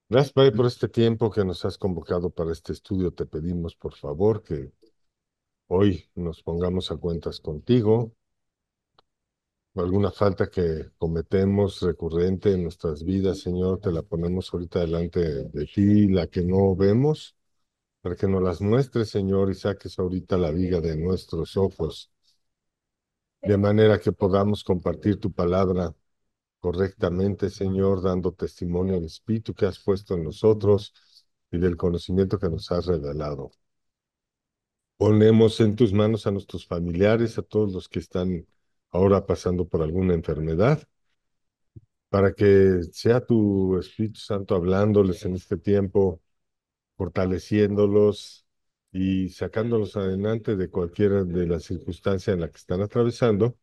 Gracias, Padre, por este tiempo que nos has convocado para este estudio. Te pedimos, por favor, que hoy nos pongamos a cuentas contigo. Alguna falta que cometemos recurrente en nuestras vidas, Señor, te la ponemos ahorita delante de ti, la que no vemos, para que nos las muestres, Señor, y saques ahorita la viga de nuestros ojos, de manera que podamos compartir tu palabra correctamente, Señor, dando testimonio del Espíritu que has puesto en nosotros y del conocimiento que nos has revelado. Ponemos en tus manos a nuestros familiares, a todos los que están ahora pasando por alguna enfermedad, para que sea tu Espíritu Santo hablándoles en este tiempo, fortaleciéndolos y sacándolos adelante de cualquiera de las circunstancias en la que están atravesando,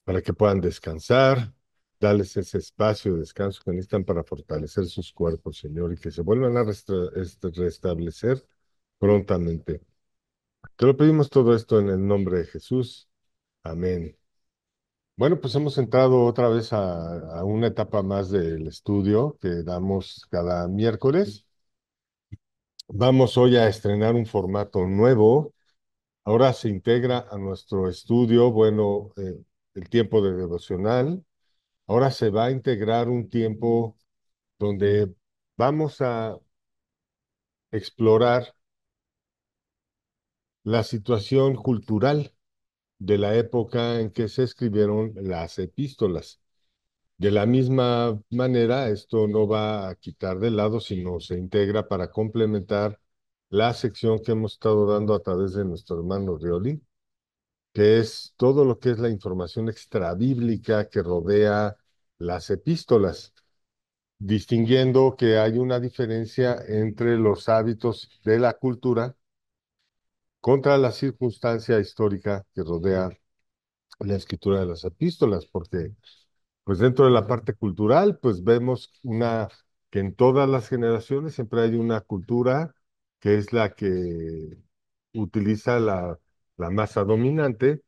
para que puedan descansar, darles ese espacio de descanso que necesitan para fortalecer sus cuerpos, Señor, y que se vuelvan a restablecer prontamente. Te lo pedimos todo esto en el nombre de Jesús. Amén. Bueno, pues hemos entrado otra vez a una etapa más del estudio que damos cada miércoles. Vamos hoy a estrenar un formato nuevo. Ahora se integra a nuestro estudio, bueno, el tiempo de devocional. Ahora se va a integrar un tiempo donde vamos a explorar la situación cultural de la época en que se escribieron las epístolas. De la misma manera, esto no va a quitar de lado, sino se integra para complementar la sección que hemos estado dando a través de nuestro hermano Rioli, que es todo lo que es la información extrabíblica que rodea las epístolas, distinguiendo que hay una diferencia entre los hábitos de la cultura contra la circunstancia histórica que rodea la escritura de las epístolas, porque pues dentro de la parte cultural, pues vemos que en todas las generaciones siempre hay una cultura que es la que utiliza la masa dominante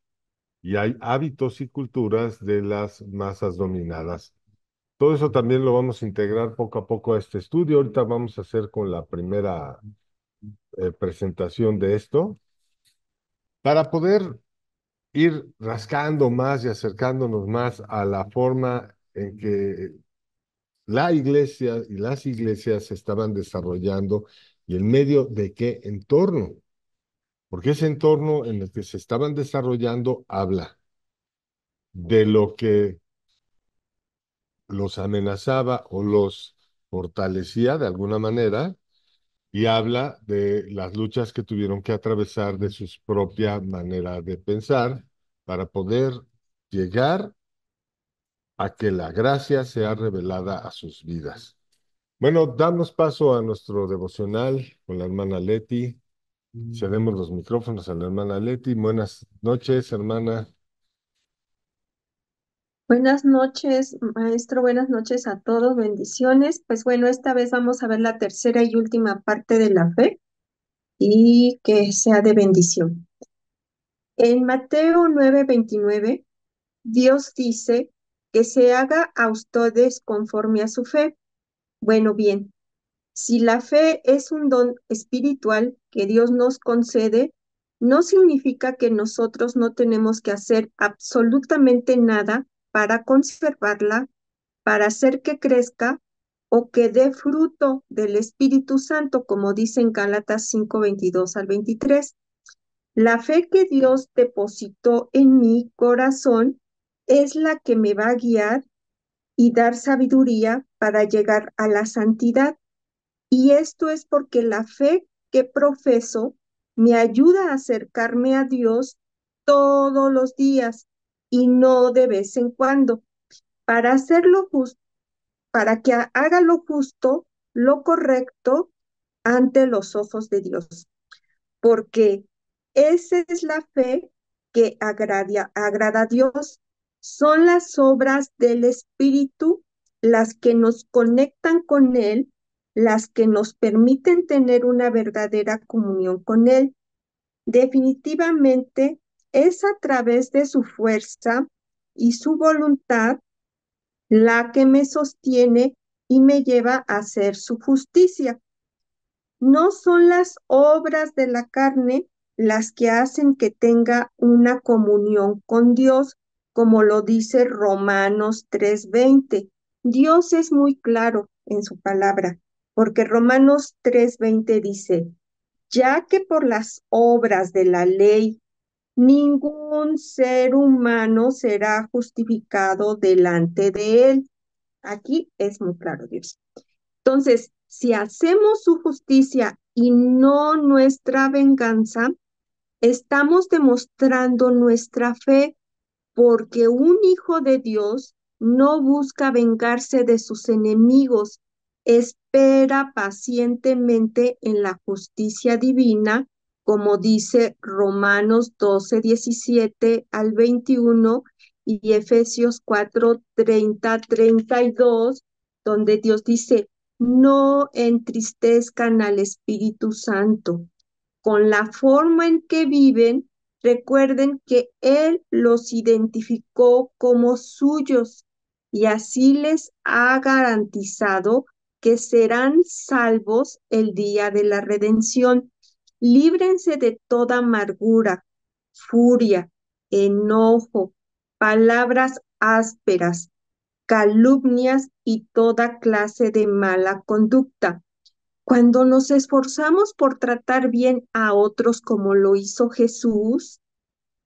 y hay hábitos y culturas de las masas dominadas. Todo eso también lo vamos a integrar poco a poco a este estudio. Ahorita vamos a hacer con la primera presentación de esto para poder ir rascando más y acercándonos más a la forma en que la iglesia y las iglesias se estaban desarrollando y en medio de qué entorno, porque ese entorno en el que se estaban desarrollando habla de lo que los amenazaba o los fortalecía de alguna manera y habla de las luchas que tuvieron que atravesar de su propia manera de pensar para poder llegar a que la gracia sea revelada a sus vidas. Bueno, damos paso a nuestro devocional con la hermana Leti. Cedemos los micrófonos a la hermana Leti. Buenas noches, hermana. Buenas noches, maestro. Buenas noches a todos. Bendiciones. Pues bueno, esta vez vamos a ver la tercera y última parte de la fe y que sea de bendición. En Mateo 9:29, Dios dice que se haga a ustedes conforme a su fe. Bueno, bien, si la fe es un don espiritual que Dios nos concede, no significa que nosotros no tenemos que hacer absolutamente nada para conservarla, para hacer que crezca o que dé fruto del Espíritu Santo, como dice en Gálatas 5:22 al 23. La fe que Dios depositó en mi corazón es la que me va a guiar y dar sabiduría para llegar a la santidad. Y esto es porque la fe que profeso me ayuda a acercarme a Dios todos los días y no de vez en cuando. Para hacerlo justo, para que haga lo justo, lo correcto ante los ojos de Dios, porque esa es la fe que agrada a Dios. Son las obras del Espíritu las que nos conectan con Él, las que nos permiten tener una verdadera comunión con Él. Definitivamente es a través de su fuerza y su voluntad la que me sostiene y me lleva a hacer su justicia. No son las obras de la carne las que hacen que tenga una comunión con Dios, como lo dice Romanos 3:20. Dios es muy claro en su palabra, porque Romanos 3:20 dice, ya que por las obras de la ley ningún ser humano será justificado delante de él. Aquí es muy claro Dios. Entonces, si hacemos su justicia y no nuestra venganza, estamos demostrando nuestra fe porque un hijo de Dios no busca vengarse de sus enemigos, espera pacientemente en la justicia divina, como dice Romanos 12:17 al 21 y Efesios 4:30-32, donde Dios dice, no entristezcan al Espíritu Santo. Con la forma en que viven, recuerden que Él los identificó como suyos y así les ha garantizado que serán salvos el día de la redención. Líbrense de toda amargura, furia, enojo, palabras ásperas, calumnias y toda clase de mala conducta. Cuando nos esforzamos por tratar bien a otros como lo hizo Jesús,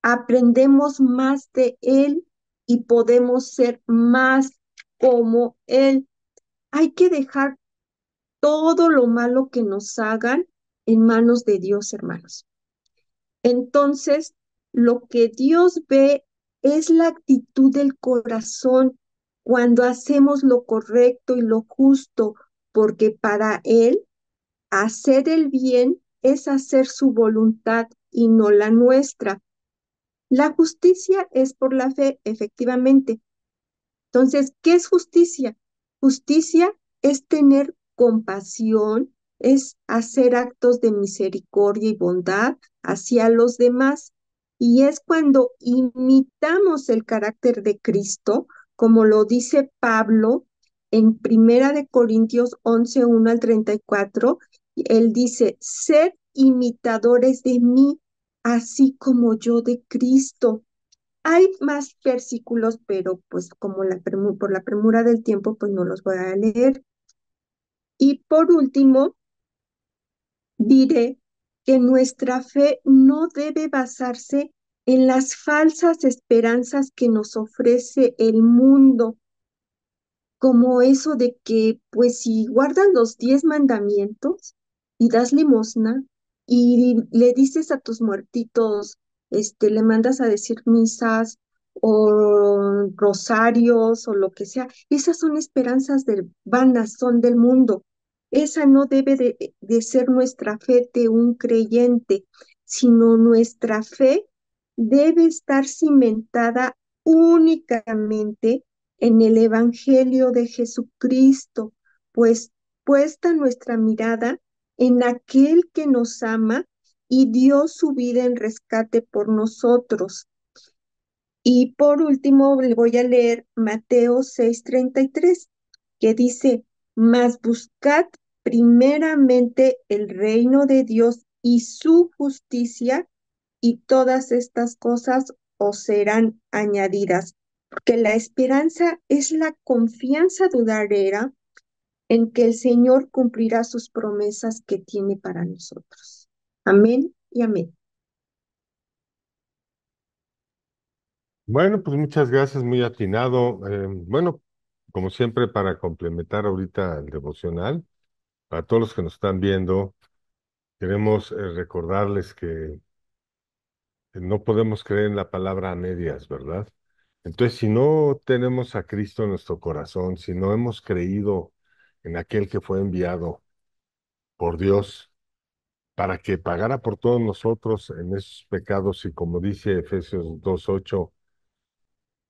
aprendemos más de Él y podemos ser más como Él. Hay que dejar todo lo malo que nos hagan en manos de Dios, hermanos. Entonces, lo que Dios ve es la actitud del corazón cuando hacemos lo correcto y lo justo, porque para Él hacer el bien es hacer su voluntad y no la nuestra. La justicia es por la fe, efectivamente. Entonces, ¿qué es justicia? Justicia es tener compasión, es hacer actos de misericordia y bondad hacia los demás. Y es cuando imitamos el carácter de Cristo, como lo dice Pablo en Primera de Corintios 11:1 al 34. Él dice, sed imitadores de mí, así como yo de Cristo. Hay más versículos, pero pues como por la premura del tiempo, pues no los voy a leer. Y por último, diré que nuestra fe no debe basarse en las falsas esperanzas que nos ofrece el mundo, como eso de que, pues si guardas los 10 mandamientos y das limosna y le dices a tus muertitos, le mandas a decir misas o rosarios o lo que sea, esas son esperanzas vanas, son del mundo. Esa no debe de ser nuestra fe de un creyente, sino nuestra fe debe estar cimentada únicamente en el Evangelio de Jesucristo, pues puesta nuestra mirada en aquel que nos ama y dio su vida en rescate por nosotros. Y por último, le voy a leer Mateo 6:33, que dice, mas buscad primeramente el reino de Dios y su justicia, y todas estas cosas os serán añadidas, porque la esperanza es la confianza duradera en que el Señor cumplirá sus promesas que tiene para nosotros. Amén y amén. Bueno, pues muchas gracias, muy atinado. Bueno, como siempre, para complementar ahorita el devocional, para todos los que nos están viendo, queremos recordarles que no podemos creer en la palabra a medias, ¿verdad? Entonces, si no tenemos a Cristo en nuestro corazón, si no hemos creído en aquel que fue enviado por Dios para que pagara por todos nosotros en esos pecados, y como dice Efesios 2:8,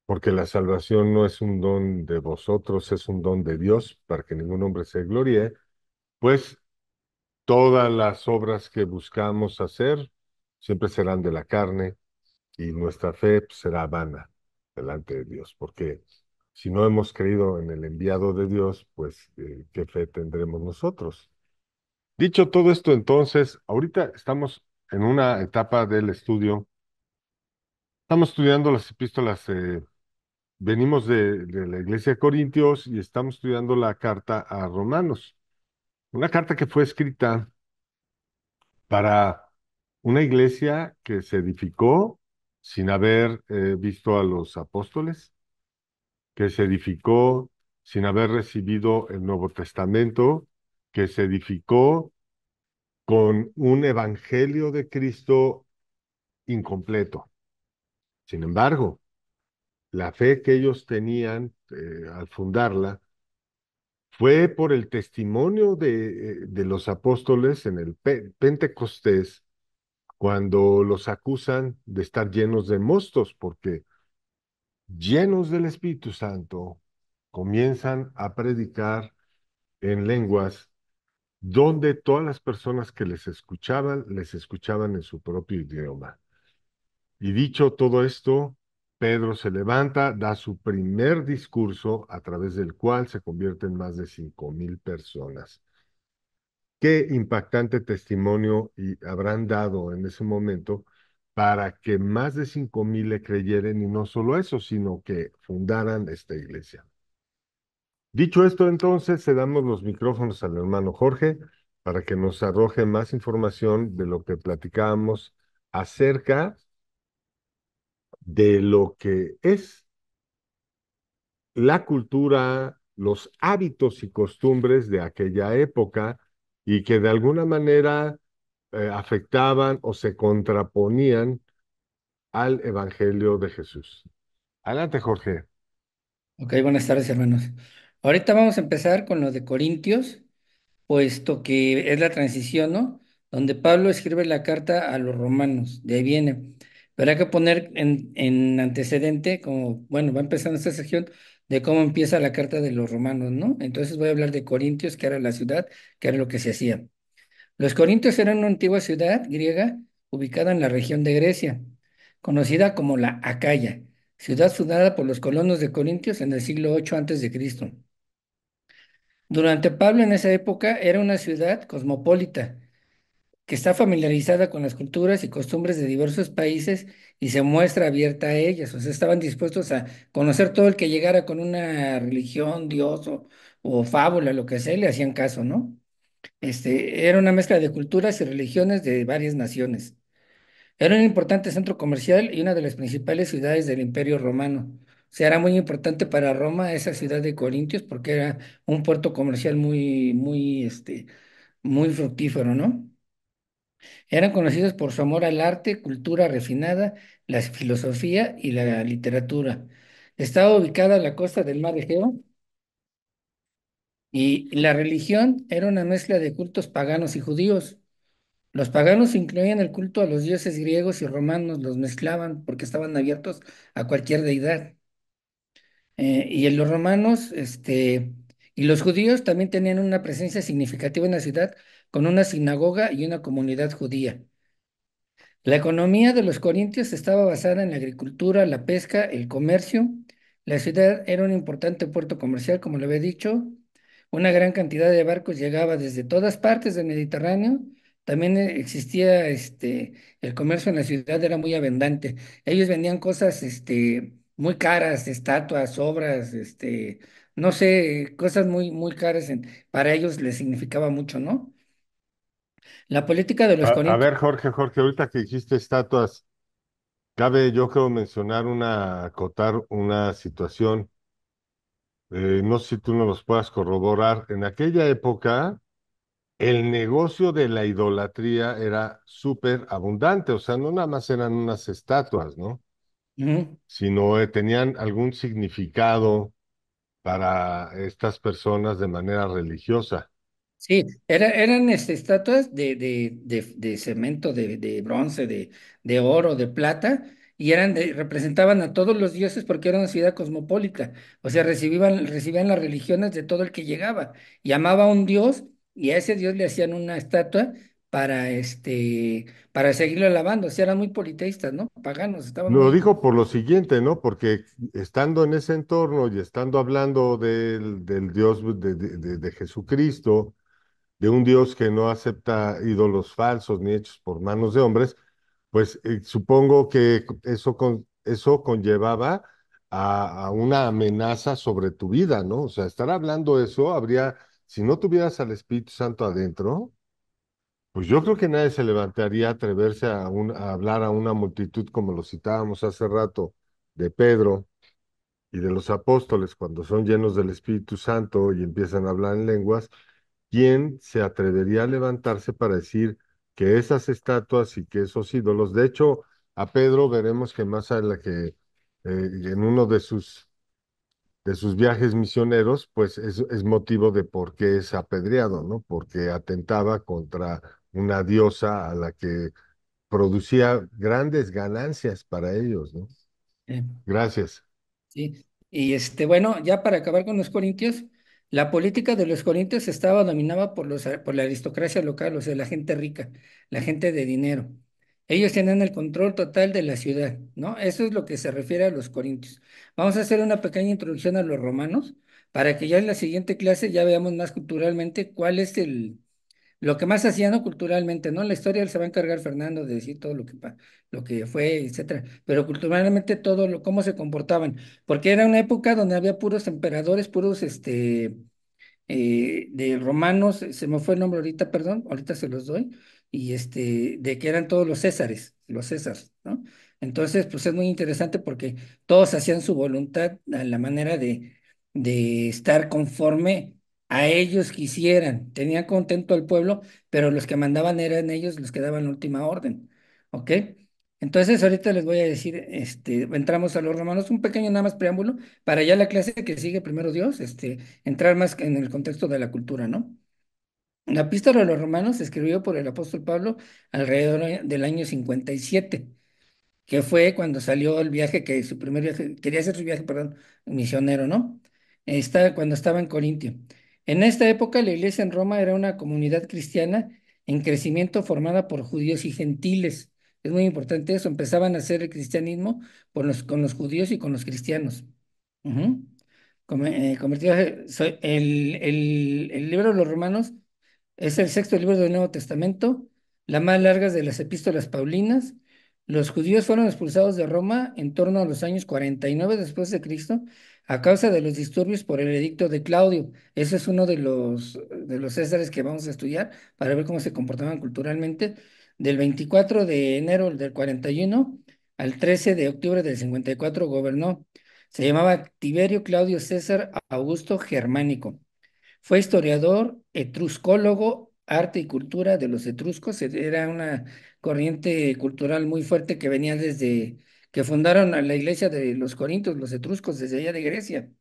porque la salvación no es un don de vosotros, es un don de Dios, para que ningún hombre se gloríe, pues todas las obras que buscamos hacer siempre serán de la carne y nuestra fe pues, será vana delante de Dios, porque Si no hemos creído en el enviado de Dios, pues ¿qué fe tendremos nosotros? Dicho todo esto, entonces, ahorita estamos en una etapa del estudio. Estamos estudiando las epístolas, venimos de la iglesia de Corintios y estamos estudiando la carta a Romanos. Una carta que fue escrita para una iglesia que se edificó sin haber visto a los apóstoles, que se edificó sin haber recibido el Nuevo Testamento, que se edificó con un evangelio de Cristo incompleto. Sin embargo, la fe que ellos tenían al fundarla fue por el testimonio de los apóstoles en el Pentecostés, cuando los acusan de estar llenos de mostos, porque llenos del Espíritu Santo comienzan a predicar en lenguas donde todas las personas que les escuchaban en su propio idioma. Y dicho todo esto, Pedro se levanta, da su primer discurso a través del cual se convierten más de 5,000 personas. Qué impactante testimonio y habrán dado en ese momento para que más de 5,000 le creyeran y no solo eso, sino que fundaran esta iglesia. Dicho esto, entonces, le damos los micrófonos al hermano Jorge para que nos arroje más información de lo que platicábamos acerca de lo que es la cultura, los hábitos y costumbres de aquella época y que de alguna manera afectaban o se contraponían al Evangelio de Jesús. Adelante, Jorge. Ok, buenas tardes, hermanos. Ahorita vamos a empezar con lo de Corintios, puesto que es la transición, ¿no? Donde Pablo escribe la carta a los romanos, de ahí viene. Pero hay que poner en antecedente, como, bueno, va empezando esta sección de cómo empieza la carta de los romanos, ¿no? Entonces voy a hablar de Corintios, que era la ciudad, que era lo que se hacía. Los Corintios eran una antigua ciudad griega ubicada en la región de Grecia, conocida como la Acaya, ciudad fundada por los colonos de Corintios en el siglo 8 antes de Cristo. Durante Pablo en esa época era una ciudad cosmopolita que está familiarizada con las culturas y costumbres de diversos países y se muestra abierta a ellas. O sea, estaban dispuestos a conocer todo el que llegara con una religión, Dios o fábula, lo que sea, le hacían caso, ¿no? Era una mezcla de culturas y religiones de varias naciones. Era un importante centro comercial y una de las principales ciudades del Imperio Romano. O sea, era muy importante para Roma esa ciudad de Corintios porque era un puerto comercial muy fructífero, ¿no? Eran conocidos por su amor al arte, cultura refinada, la filosofía y la literatura. Estaba ubicada a la costa del mar Egeo y la religión era una mezcla de cultos paganos y judíos. Los paganos incluían el culto a los dioses griegos y romanos, los mezclaban porque estaban abiertos a cualquier deidad. Y en los romanos, y los judíos también tenían una presencia significativa en la ciudad con una sinagoga y una comunidad judía. La economía de los corintios estaba basada en la agricultura, la pesca, el comercio. La ciudad era un importante puerto comercial, como lo había dicho. Una gran cantidad de barcos llegaba desde todas partes del Mediterráneo. También existía el comercio en la ciudad era muy abundante. Ellos vendían cosas muy caras, estatuas, obras, no sé, cosas muy caras. Para ellos les significaba mucho, ¿no? La política de los A corintios. ver, Jorge, ahorita que dijiste estatuas, cabe yo creo mencionar acotar una situación. No sé si tú nos los puedas corroborar. En aquella época, el negocio de la idolatría era súper abundante, o sea, no nada más eran unas estatuas, ¿no? Sino tenían algún significado para estas personas de manera religiosa. Sí, eran estatuas de cemento, de bronce, de oro, de plata, y representaban a todos los dioses porque era una ciudad cosmopolita. O sea, recibían las religiones de todo el que llegaba. Y amaba a un dios, y a ese dios le hacían una estatua para seguirlo alabando. O sea, eran muy politeístas, ¿no? Paganos, estaban Lo muy... digo por lo siguiente, ¿no? Porque estando en ese entorno y estando hablando del Dios de Jesucristo, de un Dios que no acepta ídolos falsos ni hechos por manos de hombres, pues supongo que eso conllevaba a una amenaza sobre tu vida, ¿no? O sea, estar hablando eso habría, si no tuvieras al Espíritu Santo adentro, pues yo creo que nadie se levantaría a atreverse a hablar a una multitud como lo citábamos hace rato de Pedro y de los apóstoles cuando son llenos del Espíritu Santo y empiezan a hablar en lenguas. ¿Quién se atrevería a levantarse para decir que esas estatuas y que esos ídolos? De hecho, a Pedro veremos que más a la que en uno de sus viajes misioneros, pues es motivo de por qué es apedreado, ¿no? Porque atentaba contra una diosa a la que producía grandes ganancias para ellos, ¿no? eh, Gracias. Sí, y bueno, ya para acabar con los corintios, la política de los corintios estaba dominada por la aristocracia local, o sea, la gente rica, la gente de dinero. Ellos tenían el control total de la ciudad, ¿no? Eso es lo que se refiere a los corintios. Vamos a hacer una pequeña introducción a los romanos para que ya en la siguiente clase ya veamos más culturalmente cuál es lo que más hacían, ¿no? Culturalmente, ¿no? La historia se va a encargar Fernando de decir todo lo que fue, etcétera. Pero culturalmente todo cómo se comportaban. Porque era una época donde había puros emperadores, puros, de romanos, se me fue el nombre ahorita, perdón, ahorita se los doy, y de que eran todos los Césares, ¿no? Entonces, pues es muy interesante porque todos hacían su voluntad a la manera de estar conforme a ellos quisieran. Tenían contento al pueblo, pero los que mandaban eran ellos los que daban la última orden, ¿ok? Entonces, ahorita les voy a decir, entramos a los romanos, un pequeño nada más preámbulo, para ya la clase que sigue, primero Dios, entrar más en el contexto de la cultura, ¿no? La epístola a los romanos se escribió por el apóstol Pablo alrededor del año 57, que fue cuando salió el viaje, que su primer viaje, quería hacer su viaje, perdón, misionero, ¿no? Cuando estaba en Corintio. En esta época la iglesia en Roma era una comunidad cristiana en crecimiento formada por judíos y gentiles. Es muy importante eso, empezaban a hacer el cristianismo con los judíos y con los cristianos. Ujú. El libro de los Romanos es el sexto libro del Nuevo Testamento, la más larga de las epístolas paulinas. Los judíos fueron expulsados de Roma en torno a los años 49 después de Cristo a causa de los disturbios por el edicto de Claudio. Ese es uno de los césares que vamos a estudiar para ver cómo se comportaban culturalmente. Del 24 de enero del 41 al 13 de octubre del 54 gobernó. Se llamaba Tiberio Claudio César Augusto Germánico. Fue historiador, etruscólogo, arte y cultura de los etruscos. Era una corriente cultural muy fuerte que venía desde que fundaron a la iglesia de los Corintios, los etruscos, desde allá de Grecia.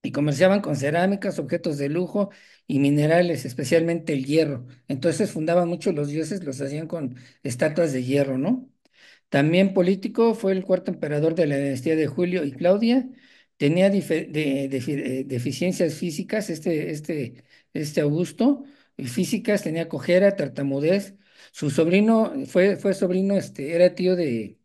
Y comerciaban con cerámicas, objetos de lujo y minerales, especialmente el hierro. Entonces fundaban mucho los dioses, los hacían con estatuas de hierro, ¿no? También político, fue el cuarto emperador de la dinastía de Julio y Claudia. Tenía deficiencias físicas, este Augusto, y físicas, tenía cojera, tartamudez. Su sobrino fue sobrino, era tío de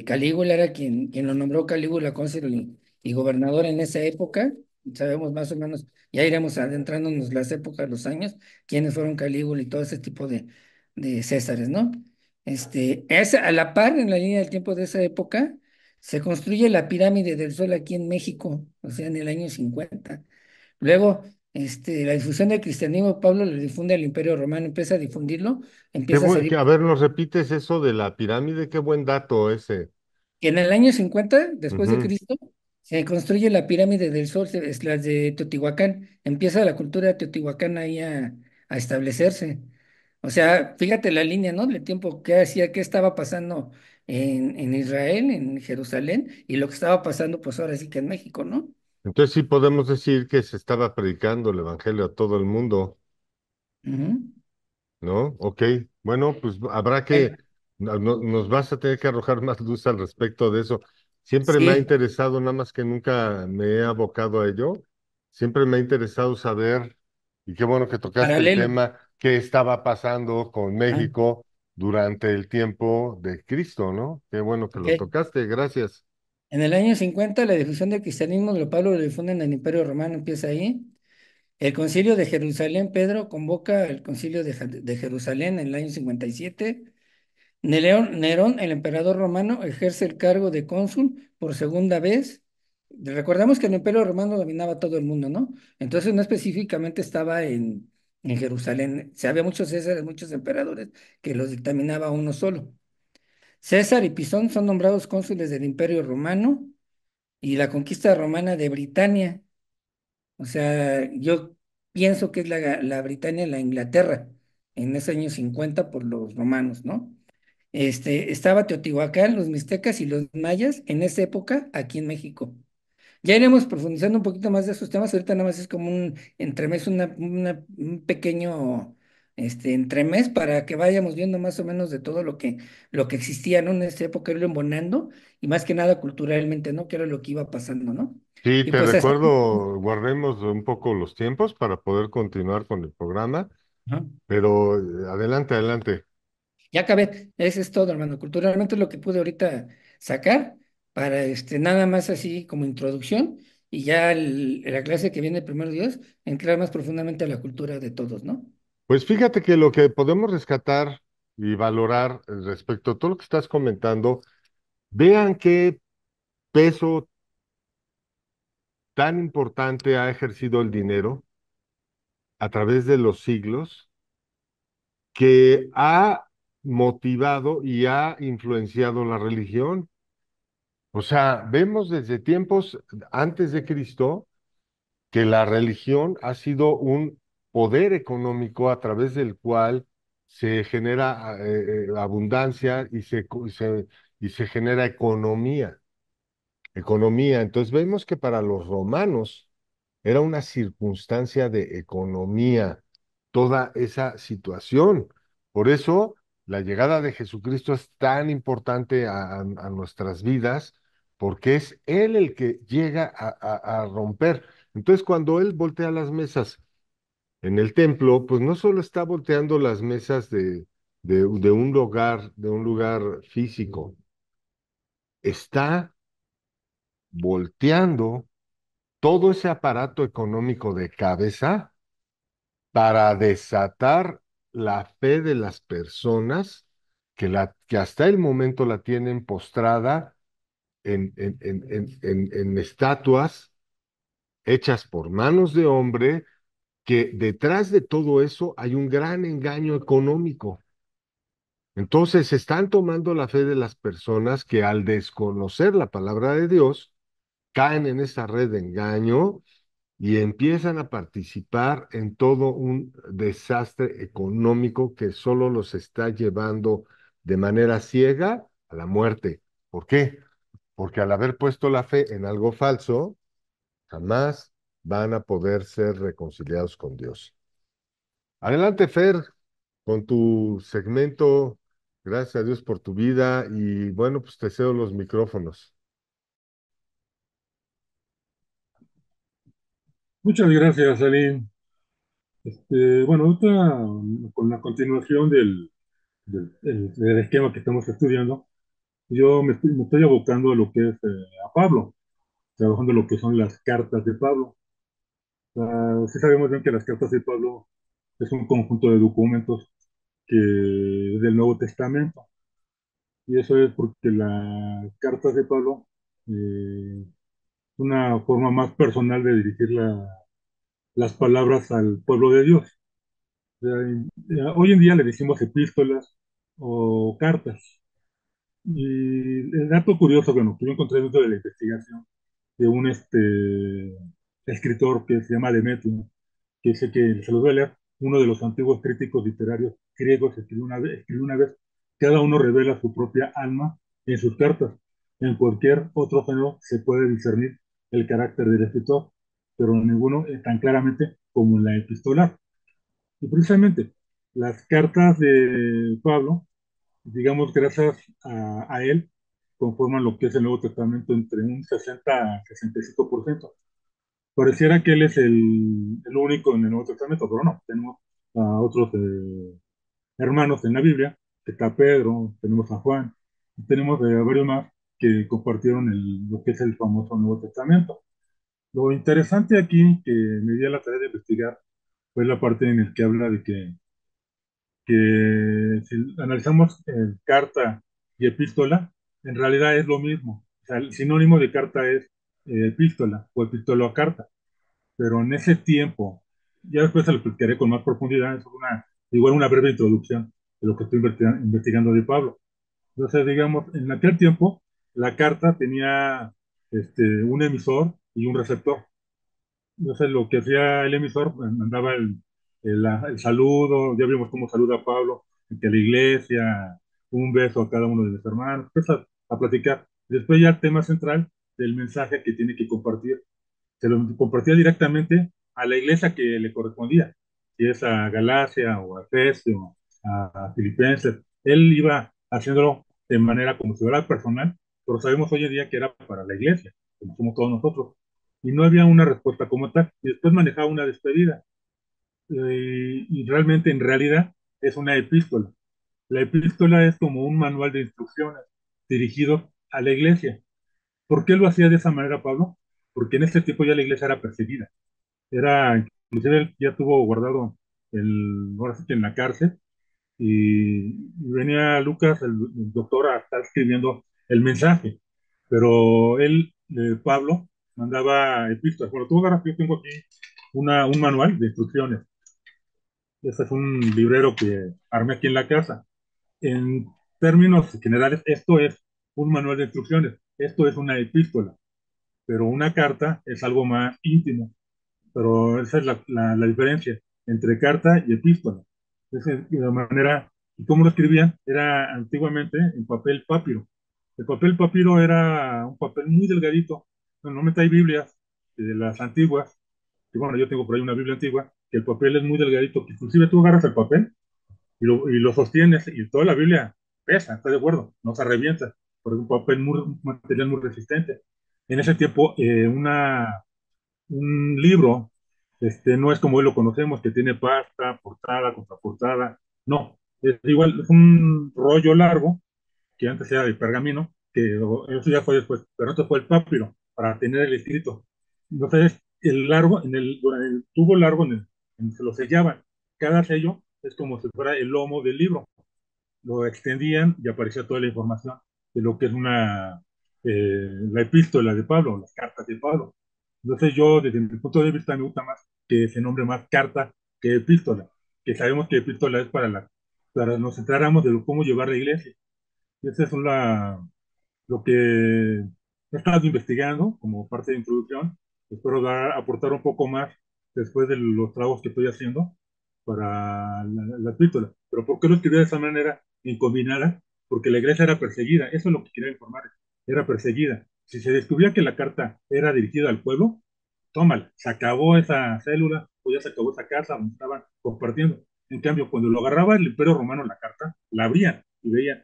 Calígula, era quien lo nombró Calígula cónsul y gobernador en esa época. Sabemos más o menos, ya iremos adentrándonos las épocas, los años, quiénes fueron Calígula y todo ese tipo de Césares, ¿no? A la par, en la línea del tiempo de esa época, se construye la pirámide del Sol aquí en México, o sea, en el año 50. Luego, la difusión del cristianismo, Pablo lo difunde al Imperio Romano, empieza a difundirlo, empieza a salir. A ver, ¿nos repites eso de la pirámide? Qué buen dato ese. Y en el año 50 después de Ujú. Cristo, se construye la pirámide del Sol, es la de Teotihuacán. Empieza la cultura de Teotihuacán ahí a establecerse. O sea, fíjate la línea, ¿no? El tiempo que hacía, qué estaba pasando en Israel, en Jerusalén, y lo que estaba pasando, pues ahora sí que en México, ¿no? Entonces sí podemos decir que se estaba predicando el evangelio a todo el mundo. Ujú. ¿No? Ok, bueno, pues habrá que, Eh, nos vas a tener que arrojar más luz al respecto de eso. Siempre me ha sí, interesado, nada más que nunca me he abocado a ello, siempre me ha interesado saber, y qué bueno que tocaste el paralelo. tema qué estaba pasando con Ah, México durante el tiempo de Cristo, ¿no? Qué bueno que ok. lo tocaste, gracias. En el año 50 la difusión del cristianismo de Pablo lo difunde en el Imperio Romano, empieza ahí. El Concilio de Jerusalén, Pedro convoca el Concilio de Jerusalén en el año 57. Nerón, el emperador romano, ejerce el cargo de cónsul por segunda vez. Recordamos que el Imperio Romano dominaba todo el mundo, ¿no? Entonces no específicamente estaba en Jerusalén. Se había muchos césares, muchos emperadores que los dictaminaba uno solo. César y Pisón son nombrados cónsules del Imperio Romano y la conquista romana de Britania. O sea, yo pienso que es la Britania, la Inglaterra, en ese año 50 por los romanos, ¿no? Estaba Teotihuacán, los mixtecas y los mayas en esa época aquí en México. Ya iremos profundizando un poquito más de esos temas. Ahorita nada más es como un entremés, un pequeño entremés para que vayamos viendo más o menos de todo lo que existía, ¿no? En esa época, irlo embonando y más que nada culturalmente, ¿no? Que era lo que iba pasando, ¿no? Sí, Y te pues así. recuerdo, guardemos un poco los tiempos para poder continuar con el programa, Ajá. pero adelante, adelante. Ya acabé, eso es todo, hermano. Culturalmente es lo que pude ahorita sacar para nada más así como introducción y ya la clase que viene primero Dios, entrar más profundamente a la cultura de todos, ¿no? Pues fíjate que lo que podemos rescatar y valorar respecto a todo lo que estás comentando, vean qué peso tan importante ha ejercido el dinero a través de los siglos, que ha motivado y ha influenciado la religión. O sea, vemos desde tiempos antes de Cristo que la religión ha sido un poder económico a través del cual se genera abundancia y se genera economía. Economía. Entonces vemos que para los romanos era una circunstancia de economía toda esa situación. Por eso la llegada de Jesucristo es tan importante a nuestras vidas, porque es Él el que llega a romper. Entonces, cuando Él voltea las mesas en el templo, pues no solo está volteando las mesas de un lugar físico, está volteando todo ese aparato económico de cabeza para desatar la fe de las personas que hasta el momento la tienen postrada en estatuas hechas por manos de hombre, que detrás de todo eso hay un gran engaño económico. Entonces están tomando la fe de las personas que al desconocer la palabra de Dios, caen en esa red de engaño y empiezan a participar en todo un desastre económico que solo los está llevando de manera ciega a la muerte. ¿Por qué? Porque al haber puesto la fe en algo falso, jamás van a poder ser reconciliados con Dios. Adelante, Fer, con tu segmento. Gracias a Dios por tu vida y bueno, pues te cedo los micrófonos. Muchas gracias, Aline. Bueno, ahorita con la continuación del esquema que estamos estudiando, yo me estoy abocando a lo que es a Pablo, trabajando lo que son las cartas de Pablo. Sí sabemos bien que las cartas de Pablo es un conjunto de documentos del Nuevo Testamento, y eso es porque las cartas de Pablo eh, una forma más personal de dirigir las palabras al pueblo de Dios. Hoy en día le decimos epístolas o cartas. Y el dato curioso, bueno, que yo encontré dentro de la investigación de un escritor que se llama Demetrio, que dice que, se los voy a leer, uno de los antiguos críticos literarios griegos escribió una vez, cada uno revela su propia alma en sus cartas. En cualquier otro género se puede discernir el carácter del escritor, pero en ninguno tan claramente como en la epistolar. Y precisamente las cartas de Pablo, digamos, gracias a él, conforman lo que es el Nuevo Testamento entre un 60 a 65%. Pareciera que él es el único en el Nuevo Testamento, pero no, tenemos a otros hermanos en la Biblia, que está Pedro, tenemos a Juan, tenemos a varios más que compartieron lo que es el famoso Nuevo Testamento. Lo interesante aquí que me di a la tarea de investigar fue la parte en la que habla de que si analizamos carta y epístola, en realidad es lo mismo. O sea, el sinónimo de carta es epístola o epístola a carta, pero en ese tiempo, ya después se lo explicaré con más profundidad, es igual una breve introducción de lo que estoy investigando de Pablo. Entonces, digamos, en aquel tiempo, la carta tenía un emisor y un receptor. Entonces, lo que hacía el emisor, pues, mandaba el saludo, ya vimos cómo saluda a Pablo, que a la iglesia, un beso a cada uno de los hermanos, empieza a platicar. Después ya el tema central del mensaje que tiene que compartir se lo compartía directamente a la iglesia que le correspondía, si es a Galacia o a Efesio, a Filipenses. Él iba haciéndolo de manera como si fuera personal, pero sabemos hoy en día que era para la iglesia, como somos todos nosotros. Y no había una respuesta como tal. Y después manejaba una despedida. Y realmente, en realidad, es una epístola. La epístola es como un manual de instrucciones dirigido a la iglesia. ¿Por qué lo hacía de esa manera, Pablo? Porque en ese tiempo ya la iglesia era perseguida. Inclusive él ya tuvo guardado ahora sí que en la cárcel, y venía Lucas, el doctor, a estar escribiendo el mensaje. Pero Pablo, mandaba epístolas. Bueno, tú agarras, yo tengo aquí un manual de instrucciones. Este es un librero que armé aquí en la casa. En términos generales, esto es un manual de instrucciones. Esto es una epístola, pero una carta es algo más íntimo. Pero esa es la diferencia entre carta y epístola. Esa es la manera, y cómo lo escribían, era antiguamente en papel papiro. El papel papiro era un papel muy delgadito. Normalmente hay Biblias de las antiguas, y bueno, yo tengo por ahí una Biblia antigua, que el papel es muy delgadito, que inclusive tú agarras el papel y lo sostienes, y toda la Biblia pesa, ¿estás de acuerdo? No se revienta, porque es un material muy resistente. En ese tiempo, un libro, no es como hoy lo conocemos, que tiene pasta, portada, contraportada. No, es igual, es un rollo largo, que antes era de pergamino, eso ya fue después, pero esto fue el papiro, para tener el escrito. Entonces, el largo, durante el tubo largo, se lo sellaban. Cada sello es como si fuera el lomo del libro, lo extendían y aparecía toda la información de lo que es la epístola de Pablo, las cartas de Pablo. Entonces yo, desde mi punto de vista, me gusta más que se nombre más carta que epístola, que sabemos que epístola es para nos centráramos de cómo llevar la iglesia. Y esa es lo que he estado investigando como parte de introducción. Espero aportar un poco más después de los trabajos que estoy haciendo para la epístola. Pero ¿por qué lo escribí de esa manera incombinada? Porque la iglesia era perseguida. Eso es lo que quería informar. Era perseguida. Si se descubría que la carta era dirigida al pueblo, tómala, se acabó esa célula, o ya se acabó esa casa donde estaban compartiendo. En cambio, cuando lo agarraba el Imperio Romano la carta, la abrían y veían,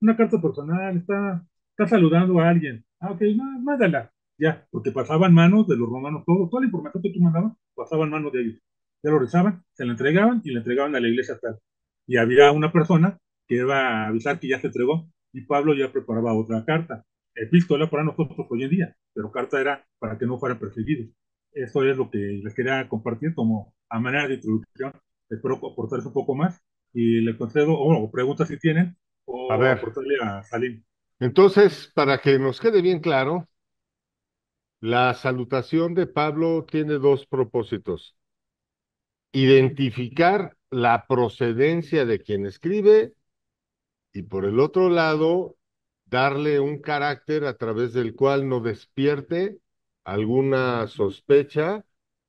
una carta personal, está saludando a alguien. Ok, mándala. Ya, porque pasaban manos de los romanos toda la información que tú mandabas, pasaban manos de ellos. Ya lo rezaban, se la entregaban y la entregaban a la iglesia tal. Y había una persona que iba a avisar que ya se entregó, y Pablo ya preparaba otra carta. Epístola para nosotros hoy en día, pero carta era para que no fueran perseguidos. Eso es lo que les quería compartir como a manera de introducción. Espero aportarles un poco más y les concedo o preguntas si tienen, A o ver, aportarle a Salim. entonces, para que nos quede bien claro, la salutación de Pablo tiene dos propósitos: identificar la procedencia de quien escribe y, por el otro lado, darle un carácter a través del cual no despierte alguna sospecha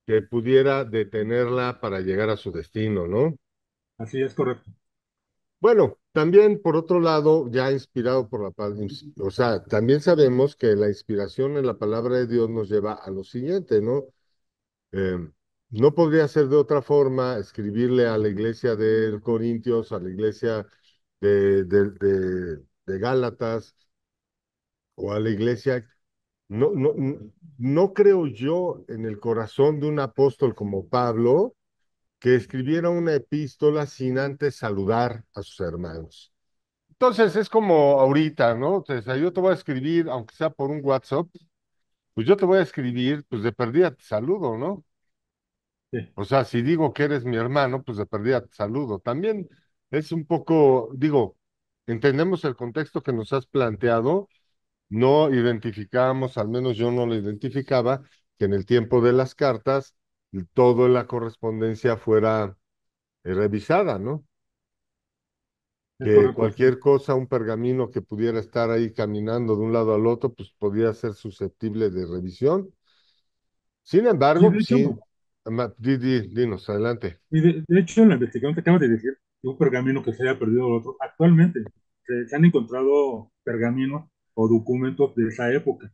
que pudiera detenerla para llegar a su destino, ¿no? Así es, correcto. Bueno, también por otro lado, ya inspirado por o sea, también sabemos que la inspiración en la palabra de Dios nos lleva a lo siguiente, ¿no? Eh, no podría ser de otra forma escribirle a la iglesia de Corintios, a la iglesia de Gálatas o a la iglesia. No creo yo en el corazón de un apóstol como Pablo que escribiera una epístola sin antes saludar a sus hermanos. Entonces es como ahorita, ¿no? O sea, yo te voy a escribir, aunque sea por un WhatsApp, pues yo te voy a escribir, pues de perdida te saludo, ¿no? Sí, O sea, si digo que eres mi hermano, pues de perdida te saludo. También es un poco, digo, entendemos el contexto que nos has planteado, no identificamos, al menos yo no lo identificaba, que en el tiempo de las cartas toda la correspondencia fuera revisada, ¿no? es Que correcto, sí. cualquier cosa, un pergamino que pudiera estar ahí caminando de un lado al otro, pues podía ser susceptible de revisión. Sin Sí, embargo, de pues hecho, sí, dinos, adelante. y de hecho, en la investigación que acabas de decir, de un pergamino que se haya perdido el otro, actualmente se han encontrado pergaminos o documentos de esa época.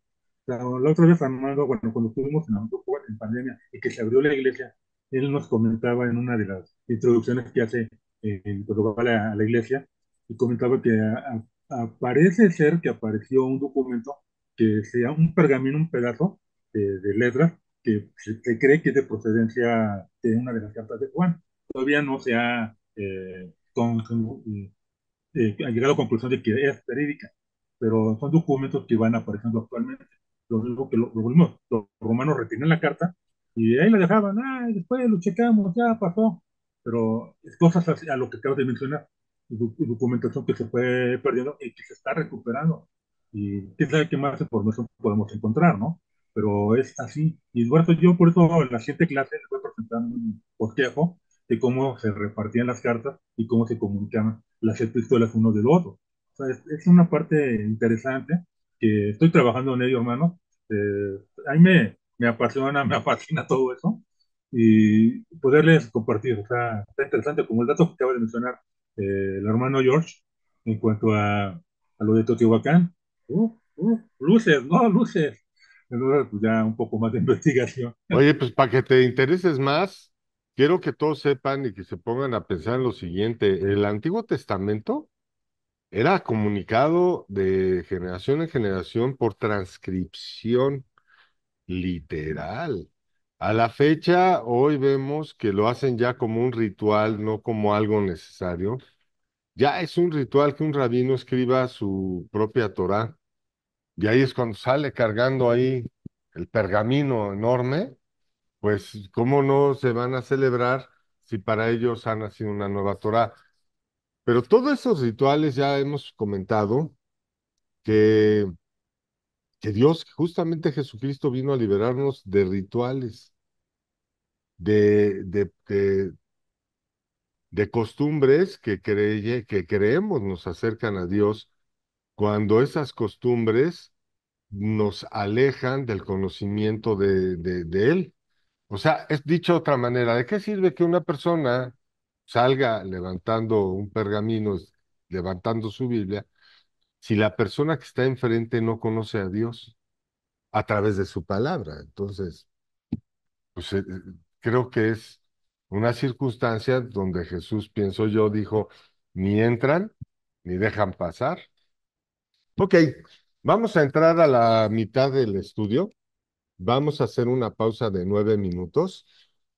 O sea, la otra vez, Armando, bueno, cuando estuvimos en Antojo en pandemia y que se abrió la iglesia, él nos comentaba en una de las introducciones que hace cuando va a la iglesia, y comentaba que parece ser que apareció un documento que sea un pergamino, un pedazo de letras que se cree que es de procedencia de una de las cartas de Juan. Todavía no se ha ha llegado a la conclusión de que es verídica, pero son documentos que van apareciendo actualmente. Lo mismo que lo mismo, los romanos retienen la carta y ahí la dejaban, después lo checamos, ya pasó. Pero es cosas así, a lo que acabas de mencionar, documentación que se fue perdiendo y que se está recuperando. Y quién sabe qué más información podemos encontrar, ¿no? Pero es así. Y Eduardo, yo por eso en la siguiente clase les voy a presentar un bosquejo de cómo se repartían las cartas y cómo se comunicaban las epístolas uno del otro. O sea, es una parte interesante que estoy trabajando en ello, hermano. A mí me apasiona, me fascina todo eso y poderles compartir. O sea, está interesante como el dato que acaba de mencionar el hermano George en cuanto a lo de Teotihuacán. Luces, no, luces. Entonces, pues ya un poco más de investigación. Oye, pues para que te intereses más, quiero que todos sepan y que se pongan a pensar en lo siguiente. El Antiguo Testamento era comunicado de generación en generación por transcripción literal. A la fecha, hoy vemos que lo hacen ya como un ritual, no como algo necesario. Ya es un ritual que un rabino escriba su propia Torá. Y ahí es cuando sale cargando ahí el pergamino enorme, pues cómo no se van a celebrar si para ellos ha nacido una nueva Torá. Pero todos esos rituales ya hemos comentado que, que Dios, justamente Jesucristo, vino a liberarnos de rituales, de costumbres que creemos nos acercan a Dios, cuando esas costumbres nos alejan del conocimiento de Él. O sea, es dicho de otra manera, ¿de qué sirve que una persona salga levantando un pergamino, levantando su Biblia, si la persona que está enfrente no conoce a Dios a través de su palabra? Entonces, pues creo que es una circunstancia donde Jesús, pienso yo, dijo, ni entran ni dejan pasar. Ok, vamos a entrar a la mitad del estudio. Vamos a hacer una pausa de 9 minutos,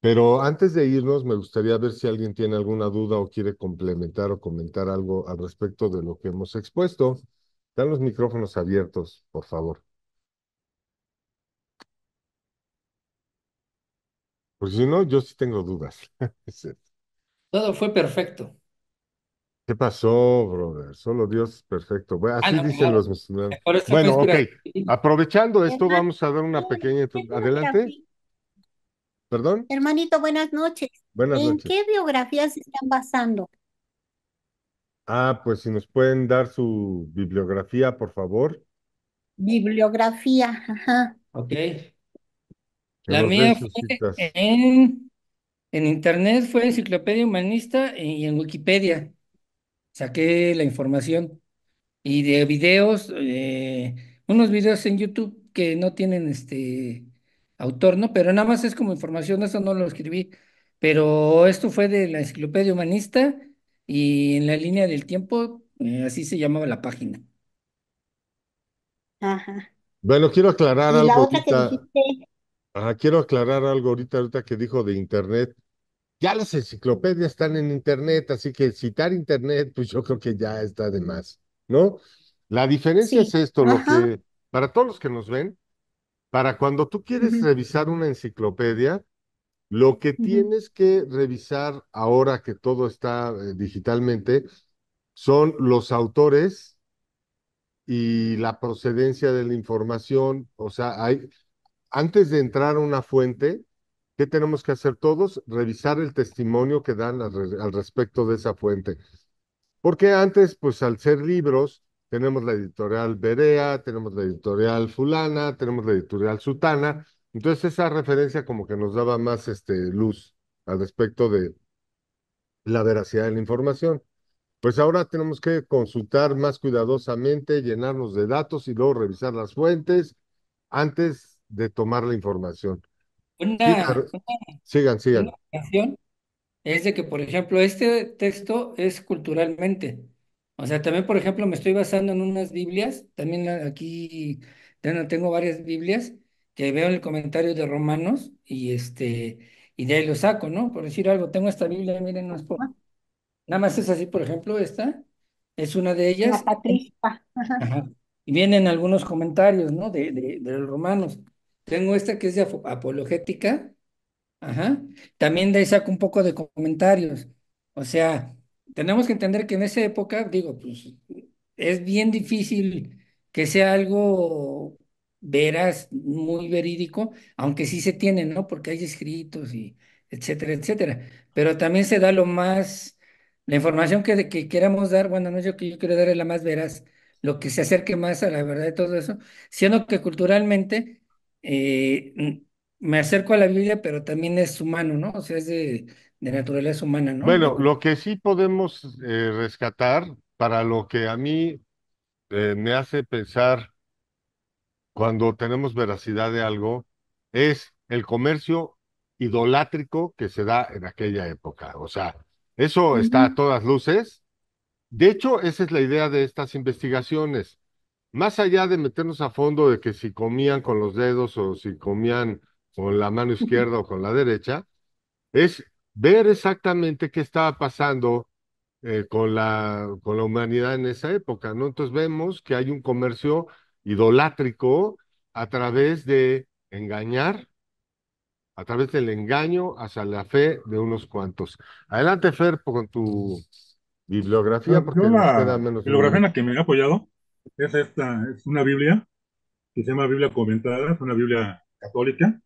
pero antes de irnos, me gustaría ver si alguien tiene alguna duda o quiere complementar o comentar algo al respecto de lo que hemos expuesto. Están los micrófonos abiertos, por favor. Porque si no, yo sí tengo dudas. Todo fue perfecto. ¿Qué pasó, brother? Solo Dios es perfecto. Bueno, Ah, así no, dicen claro. los musulmanes. Por eso fue Bueno, ok. inspiración. Aprovechando esto, Hermanito, vamos a dar una pequeña ¿qué Adelante, biografía? perdón. Hermanito, buenas noches. Buenas ¿En noches. qué biografías se están basando? Ah, pues si nos pueden dar su bibliografía, por favor. Bibliografía, ajá. Ok. Que La nos den mía sus fue citas. en internet, fue Enciclopedia Humanista y en Wikipedia. Saqué la información. Y de videos, unos videos en YouTube que no tienen autor, ¿no? Pero nada más es como información, eso no lo escribí. Pero esto fue de la Enciclopedia Humanista y en la línea del tiempo, así se llamaba la página. Ajá. Bueno, quiero aclarar Y la algo otra que ahorita. dijiste, Quiero aclarar algo ahorita que dijo de internet. Ya las enciclopedias están en internet, así que citar internet, pues yo creo que ya está de más, ¿no? La diferencia es Sí, esto, lo ajá, que, para todos los que nos ven, para cuando tú quieres Ujú, revisar una enciclopedia, lo que ujú, tienes que revisar ahora que todo está digitalmente son los autores y la procedencia de la información. O sea, antes de entrar a una fuente, ¿qué tenemos que hacer todos? Revisar el testimonio que dan al respecto de esa fuente. Porque antes, pues al ser libros, tenemos la editorial Berea, tenemos la editorial Fulana, tenemos la editorial Sutana. Entonces esa referencia como que nos daba más luz al respecto de la veracidad de la información. Pues ahora tenemos que consultar más cuidadosamente, llenarnos de datos y luego revisar las fuentes antes de tomar la información. Sigan, Una, sigan, una sigan. ocasión es de que, por ejemplo, este texto es culturalmente. O sea, también, por ejemplo, me estoy basando en unas Biblias, también aquí tengo varias Biblias que veo en el comentario de Romanos y de ahí lo saco, ¿no? Por decir algo, tengo esta Biblia, miren, no es ajá, nada más es así, por ejemplo, esta es una de la ellas. patrística, ajá, Ajá. Y vienen algunos comentarios, ¿no? De los romanos. Tengo esta que es de apologética. Ajá. También de ahí saco un poco de comentarios. O sea, tenemos que entender que en esa época, digo, pues es bien difícil que sea algo veraz, muy verídico, aunque sí se tiene, ¿no? Porque hay escritos y etcétera, etcétera. Pero también se da lo más, la información que queramos dar, bueno, no es yo que yo quiero dar es la más veraz, lo que se acerque más a la verdad de todo eso, siendo que culturalmente me acerco a la Biblia, pero también es humano, ¿no? O sea, es de naturaleza humana, ¿no? Bueno, lo que sí podemos rescatar para lo que a mí me hace pensar cuando tenemos veracidad de algo es el comercio idolátrico que se da en aquella época. O sea, eso está a ujú, todas luces. De hecho, esa es la idea de estas investigaciones. Más allá de meternos a fondo de que si comían con los dedos o si comían con la mano ujú. izquierda o con la derecha, es ver exactamente qué estaba pasando con la humanidad en esa época, ¿no? Entonces vemos que hay un comercio idolátrico a través de engañar, a través del engaño hacia la fe de unos cuantos. Adelante, Fer, con tu bibliografía, Bueno, yo porque nos queda la menos de un bibliografía en minuto. la que me he apoyado es esta, es una Biblia que se llama Biblia Comentada, es una Biblia católica,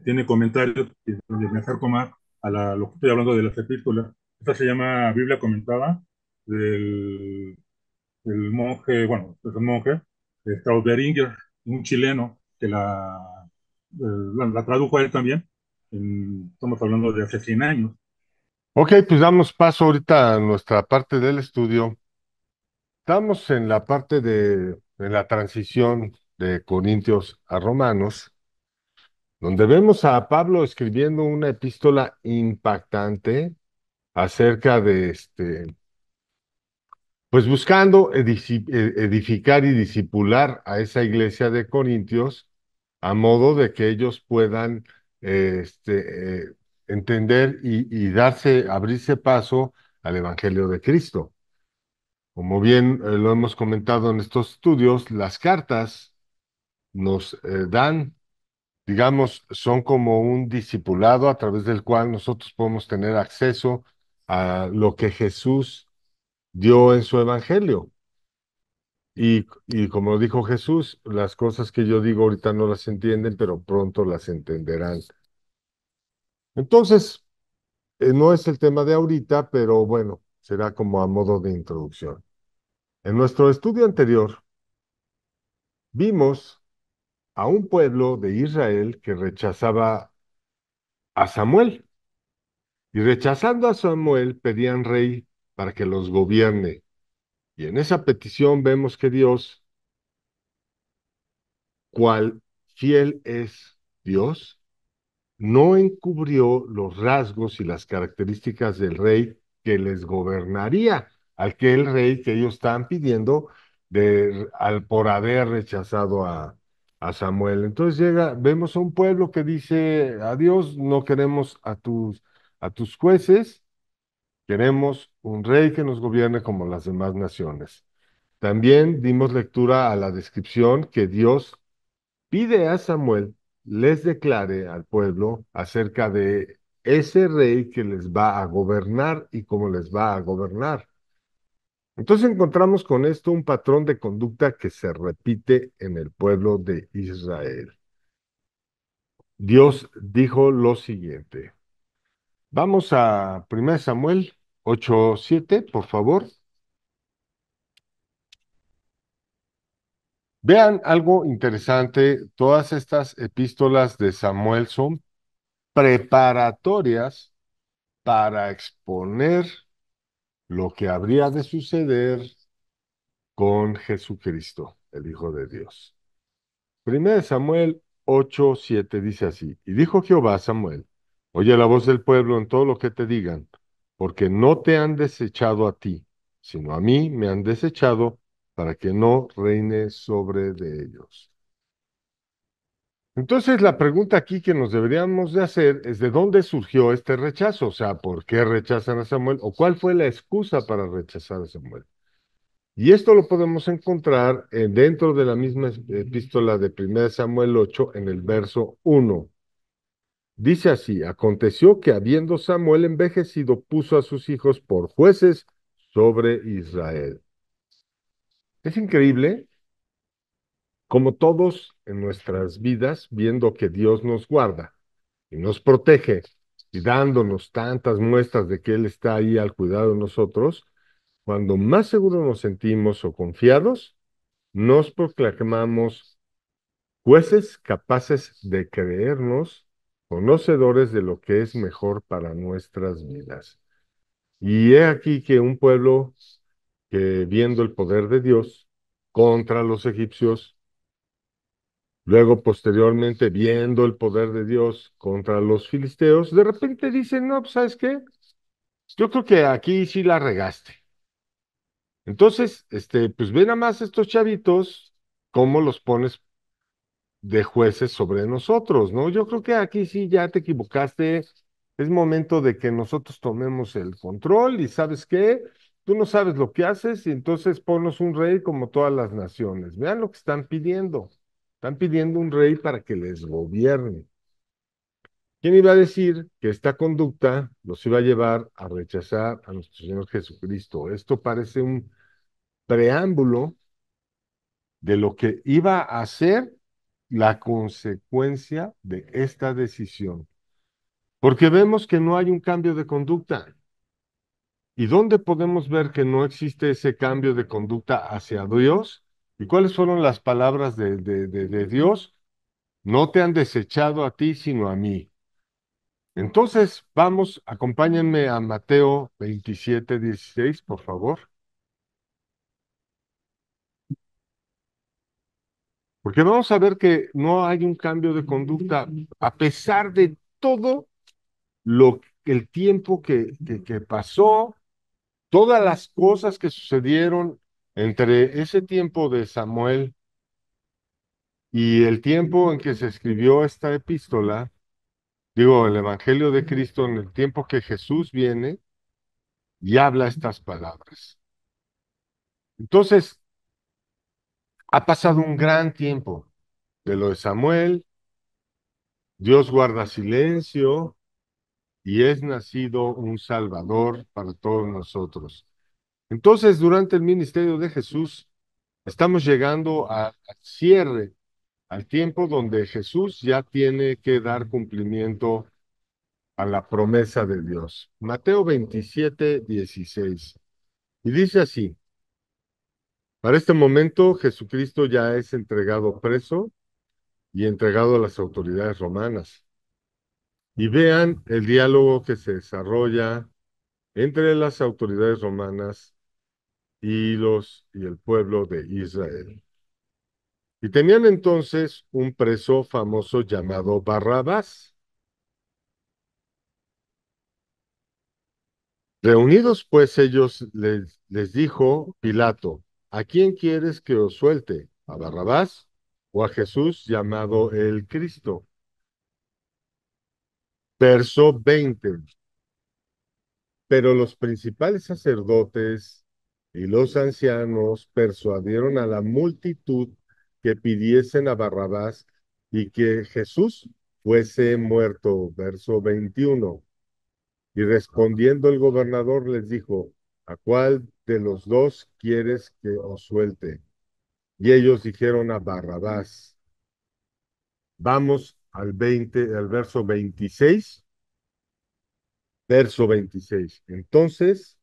tiene comentarios donde me acerco más lo que estoy hablando de las epístolas. Esta se llama Biblia Comentada del, del monje, bueno, es un monje, Strauss Beringer, un chileno que la tradujo a él también. Estamos hablando de hace 100 años. Ok, pues damos paso ahorita a nuestra parte del estudio. Estamos en la parte en la transición de Corintios a Romanos, donde vemos a Pablo escribiendo una epístola impactante acerca de pues buscando edificar y discipular a esa iglesia de Corintios a modo de que ellos puedan entender y abrirse paso al Evangelio de Cristo. Como bien lo hemos comentado en estos estudios, las cartas nos dan, digamos, son como un discipulado a través del cual nosotros podemos tener acceso a lo que Jesús dio en su Evangelio. Y como dijo Jesús, las cosas que yo digo ahorita no las entienden, pero pronto las entenderán. Entonces, no es el tema de ahorita, pero bueno, será como a modo de introducción. En nuestro estudio anterior, vimos a un pueblo de Israel que rechazaba a Samuel. Y rechazando a Samuel, pedían rey para que los gobierne. Y en esa petición vemos que Dios, cual fiel es Dios, no encubrió los rasgos y las características del rey que les gobernaría, aquel rey que ellos estaban pidiendo por haber rechazado a Samuel. Entonces vemos a un pueblo que dice, a Dios no queremos a tus jueces, queremos un rey que nos gobierne como las demás naciones. También dimos lectura a la descripción que Dios pide a Samuel les declare al pueblo acerca de ese rey que les va a gobernar y cómo les va a gobernar. Entonces encontramos con esto un patrón de conducta que se repite en el pueblo de Israel. Dios dijo lo siguiente. Vamos a 1 Samuel 8:7, por favor. Vean algo interesante. Todas estas epístolas de Samuel son preparatorias para exponer lo que habría de suceder con Jesucristo, el Hijo de Dios. 1 Samuel 8:7 dice así, y dijo Jehová a Samuel, oye la voz del pueblo en todo lo que te digan, porque no te han desechado a ti, sino a mí me han desechado para que no reine sobre de ellos. Entonces la pregunta aquí que nos deberíamos de hacer es de dónde surgió este rechazo, o sea, ¿por qué rechazan a Samuel? ¿O cuál fue la excusa para rechazar a Samuel? Y esto lo podemos encontrar dentro de la misma epístola de 1 Samuel 8, en el verso 1. Dice así, aconteció que habiendo Samuel envejecido, puso a sus hijos por jueces sobre Israel. Es increíble como todos en nuestras vidas, viendo que Dios nos guarda y nos protege y dándonos tantas muestras de que Él está ahí al cuidado de nosotros, cuando más seguros nos sentimos o confiados, nos proclamamos jueces capaces de creernos conocedores de lo que es mejor para nuestras vidas. Y he aquí que un pueblo que viendo el poder de Dios contra los egipcios, luego posteriormente viendo el poder de Dios contra los filisteos, de repente dicen, no, pues ¿sabes qué? Yo creo que aquí sí la regaste. Entonces, pues ven a más estos chavitos, cómo los pones de jueces sobre nosotros, ¿no? Yo creo que aquí sí ya te equivocaste. Es momento de que nosotros tomemos el control y ¿sabes qué? Tú no sabes lo que haces y entonces ponnos un rey como todas las naciones. Vean lo que están pidiendo. Están pidiendo un rey para que les gobierne. ¿Quién iba a decir que esta conducta los iba a llevar a rechazar a nuestro Señor Jesucristo? Esto parece un preámbulo de lo que iba a ser la consecuencia de esta decisión, porque vemos que no hay un cambio de conducta. ¿Y dónde podemos ver que no existe ese cambio de conducta hacia Dios? ¿Y cuáles fueron las palabras de Dios? No te han desechado a ti, sino a mí. Entonces, vamos, acompáñenme a Mateo 27:16, por favor, porque vamos a ver que no hay un cambio de conducta a pesar de todo el tiempo que pasó, todas las cosas que sucedieron entre ese tiempo de Samuel y el tiempo en que se escribió esta epístola, digo, el Evangelio de Cristo, en el tiempo que Jesús viene y habla estas palabras. Entonces, ha pasado un gran tiempo de lo de Samuel, Dios guarda silencio y es nacido un Salvador para todos nosotros. Entonces, durante el ministerio de Jesús, estamos llegando al cierre, al tiempo donde Jesús ya tiene que dar cumplimiento a la promesa de Dios. Mateo 27:16. Y dice así, para este momento Jesucristo ya es entregado preso y entregado a las autoridades romanas. Y vean el diálogo que se desarrolla entre las autoridades romanas y el pueblo de Israel. Y tenían entonces un preso famoso llamado Barrabás. Reunidos pues ellos les dijo Pilato, ¿a quién quieres que os suelte? ¿A Barrabás o a Jesús llamado el Cristo? Verso 20. Pero los principales sacerdotes y los ancianos persuadieron a la multitud que pidiesen a Barrabás y que Jesús fuese muerto. Verso 21. Y respondiendo el gobernador les dijo, ¿a cuál de los dos quieres que os suelte? Y ellos dijeron a Barrabás. Vamos al verso 26. Verso 26. Entonces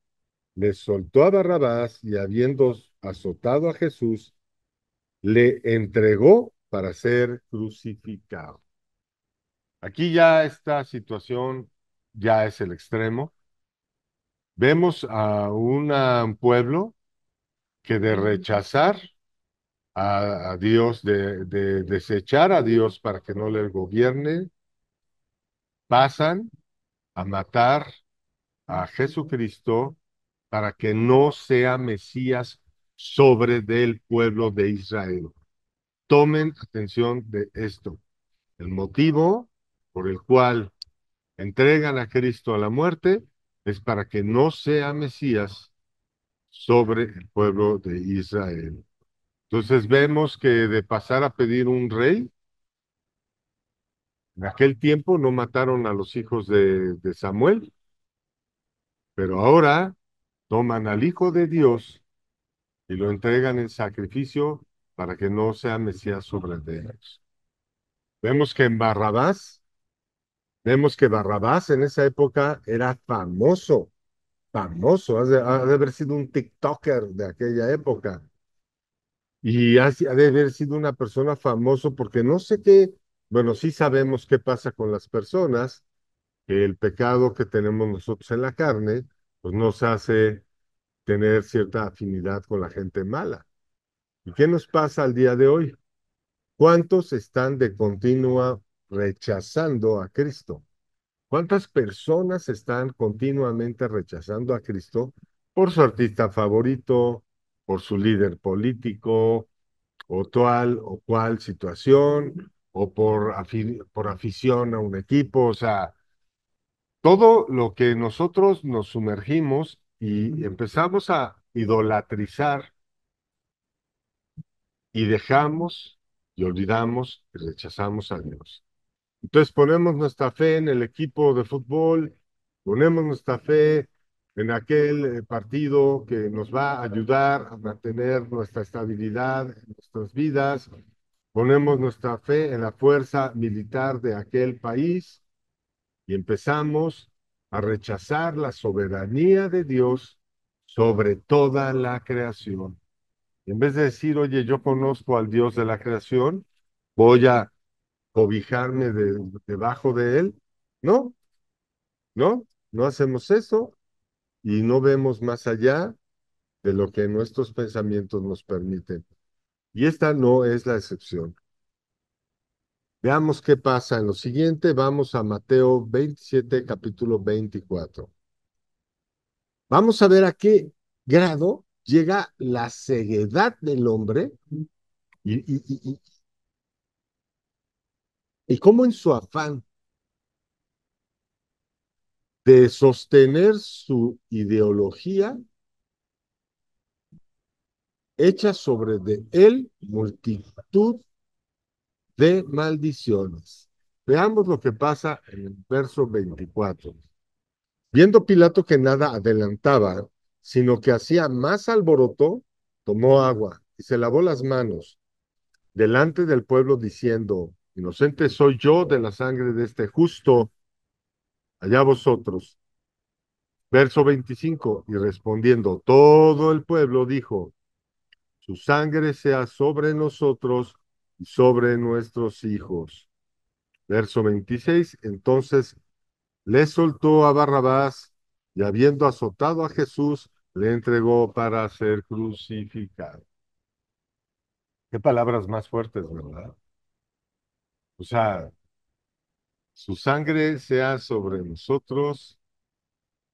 le soltó a Barrabás y habiendo azotado a Jesús, le entregó para ser crucificado. Aquí ya esta situación ya es el extremo. Vemos a un pueblo que de rechazar a Dios, de desechar a Dios para que no le gobierne, pasan a matar a Jesucristo para que no sea Mesías sobre del pueblo de Israel. Tomen atención de esto. El motivo por el cual entregan a Cristo a la muerte es para que no sea Mesías sobre el pueblo de Israel. Entonces vemos que de pasar a pedir un rey, en aquel tiempo no mataron a los hijos de Samuel, pero ahora toman al Hijo de Dios y lo entregan en sacrificio para que no sea Mesías sobre de ellos. Vemos que en Barrabás, vemos que Barrabás en esa época era famoso, famoso, ha de haber sido un TikToker de aquella época. Y ha de haber sido una persona famoso porque no sé qué, bueno, sí sabemos qué pasa con las personas, que el pecado que tenemos nosotros en la carne, pues nos hace tener cierta afinidad con la gente mala. ¿Y qué nos pasa al día de hoy? ¿Cuántos están de continua rechazando a Cristo? ¿Cuántas personas están continuamente rechazando a Cristo por su artista favorito, por su líder político, o tal o cual situación, o por afición a un equipo? O sea, todo lo que nosotros nos sumergimos y empezamos a idolatrizar y dejamos y olvidamos y rechazamos a Dios. Entonces ponemos nuestra fe en el equipo de fútbol, ponemos nuestra fe en aquel partido que nos va a ayudar a mantener nuestra estabilidad en nuestras vidas, ponemos nuestra fe en la fuerza militar de aquel país y empezamos a rechazar la soberanía de Dios sobre toda la creación. En vez de decir, oye, yo conozco al Dios de la creación, voy a cobijarme debajo de él. No, no, no hacemos eso y no vemos más allá de lo que nuestros pensamientos nos permiten. Y esta no es la excepción. Veamos qué pasa en lo siguiente. Vamos a Mateo 27, capítulo 24. Vamos a ver a qué grado llega la ceguedad del hombre y, y, y, y y cómo en su afán de sostener su ideología hecha sobre de él multitud de maldiciones. Veamos lo que pasa en el verso 24. Viendo Pilato que nada adelantaba, sino que hacía más alboroto, tomó agua y se lavó las manos delante del pueblo diciendo, inocente soy yo de la sangre de este justo, allá vosotros. Verso 25, y respondiendo todo el pueblo dijo, su sangre sea sobre nosotros y sobre nuestros hijos. Verso 26, entonces le soltó a Barrabás y habiendo azotado a Jesús, le entregó para ser crucificado. Qué palabras más fuertes, ¿verdad? O sea, su sangre sea sobre nosotros,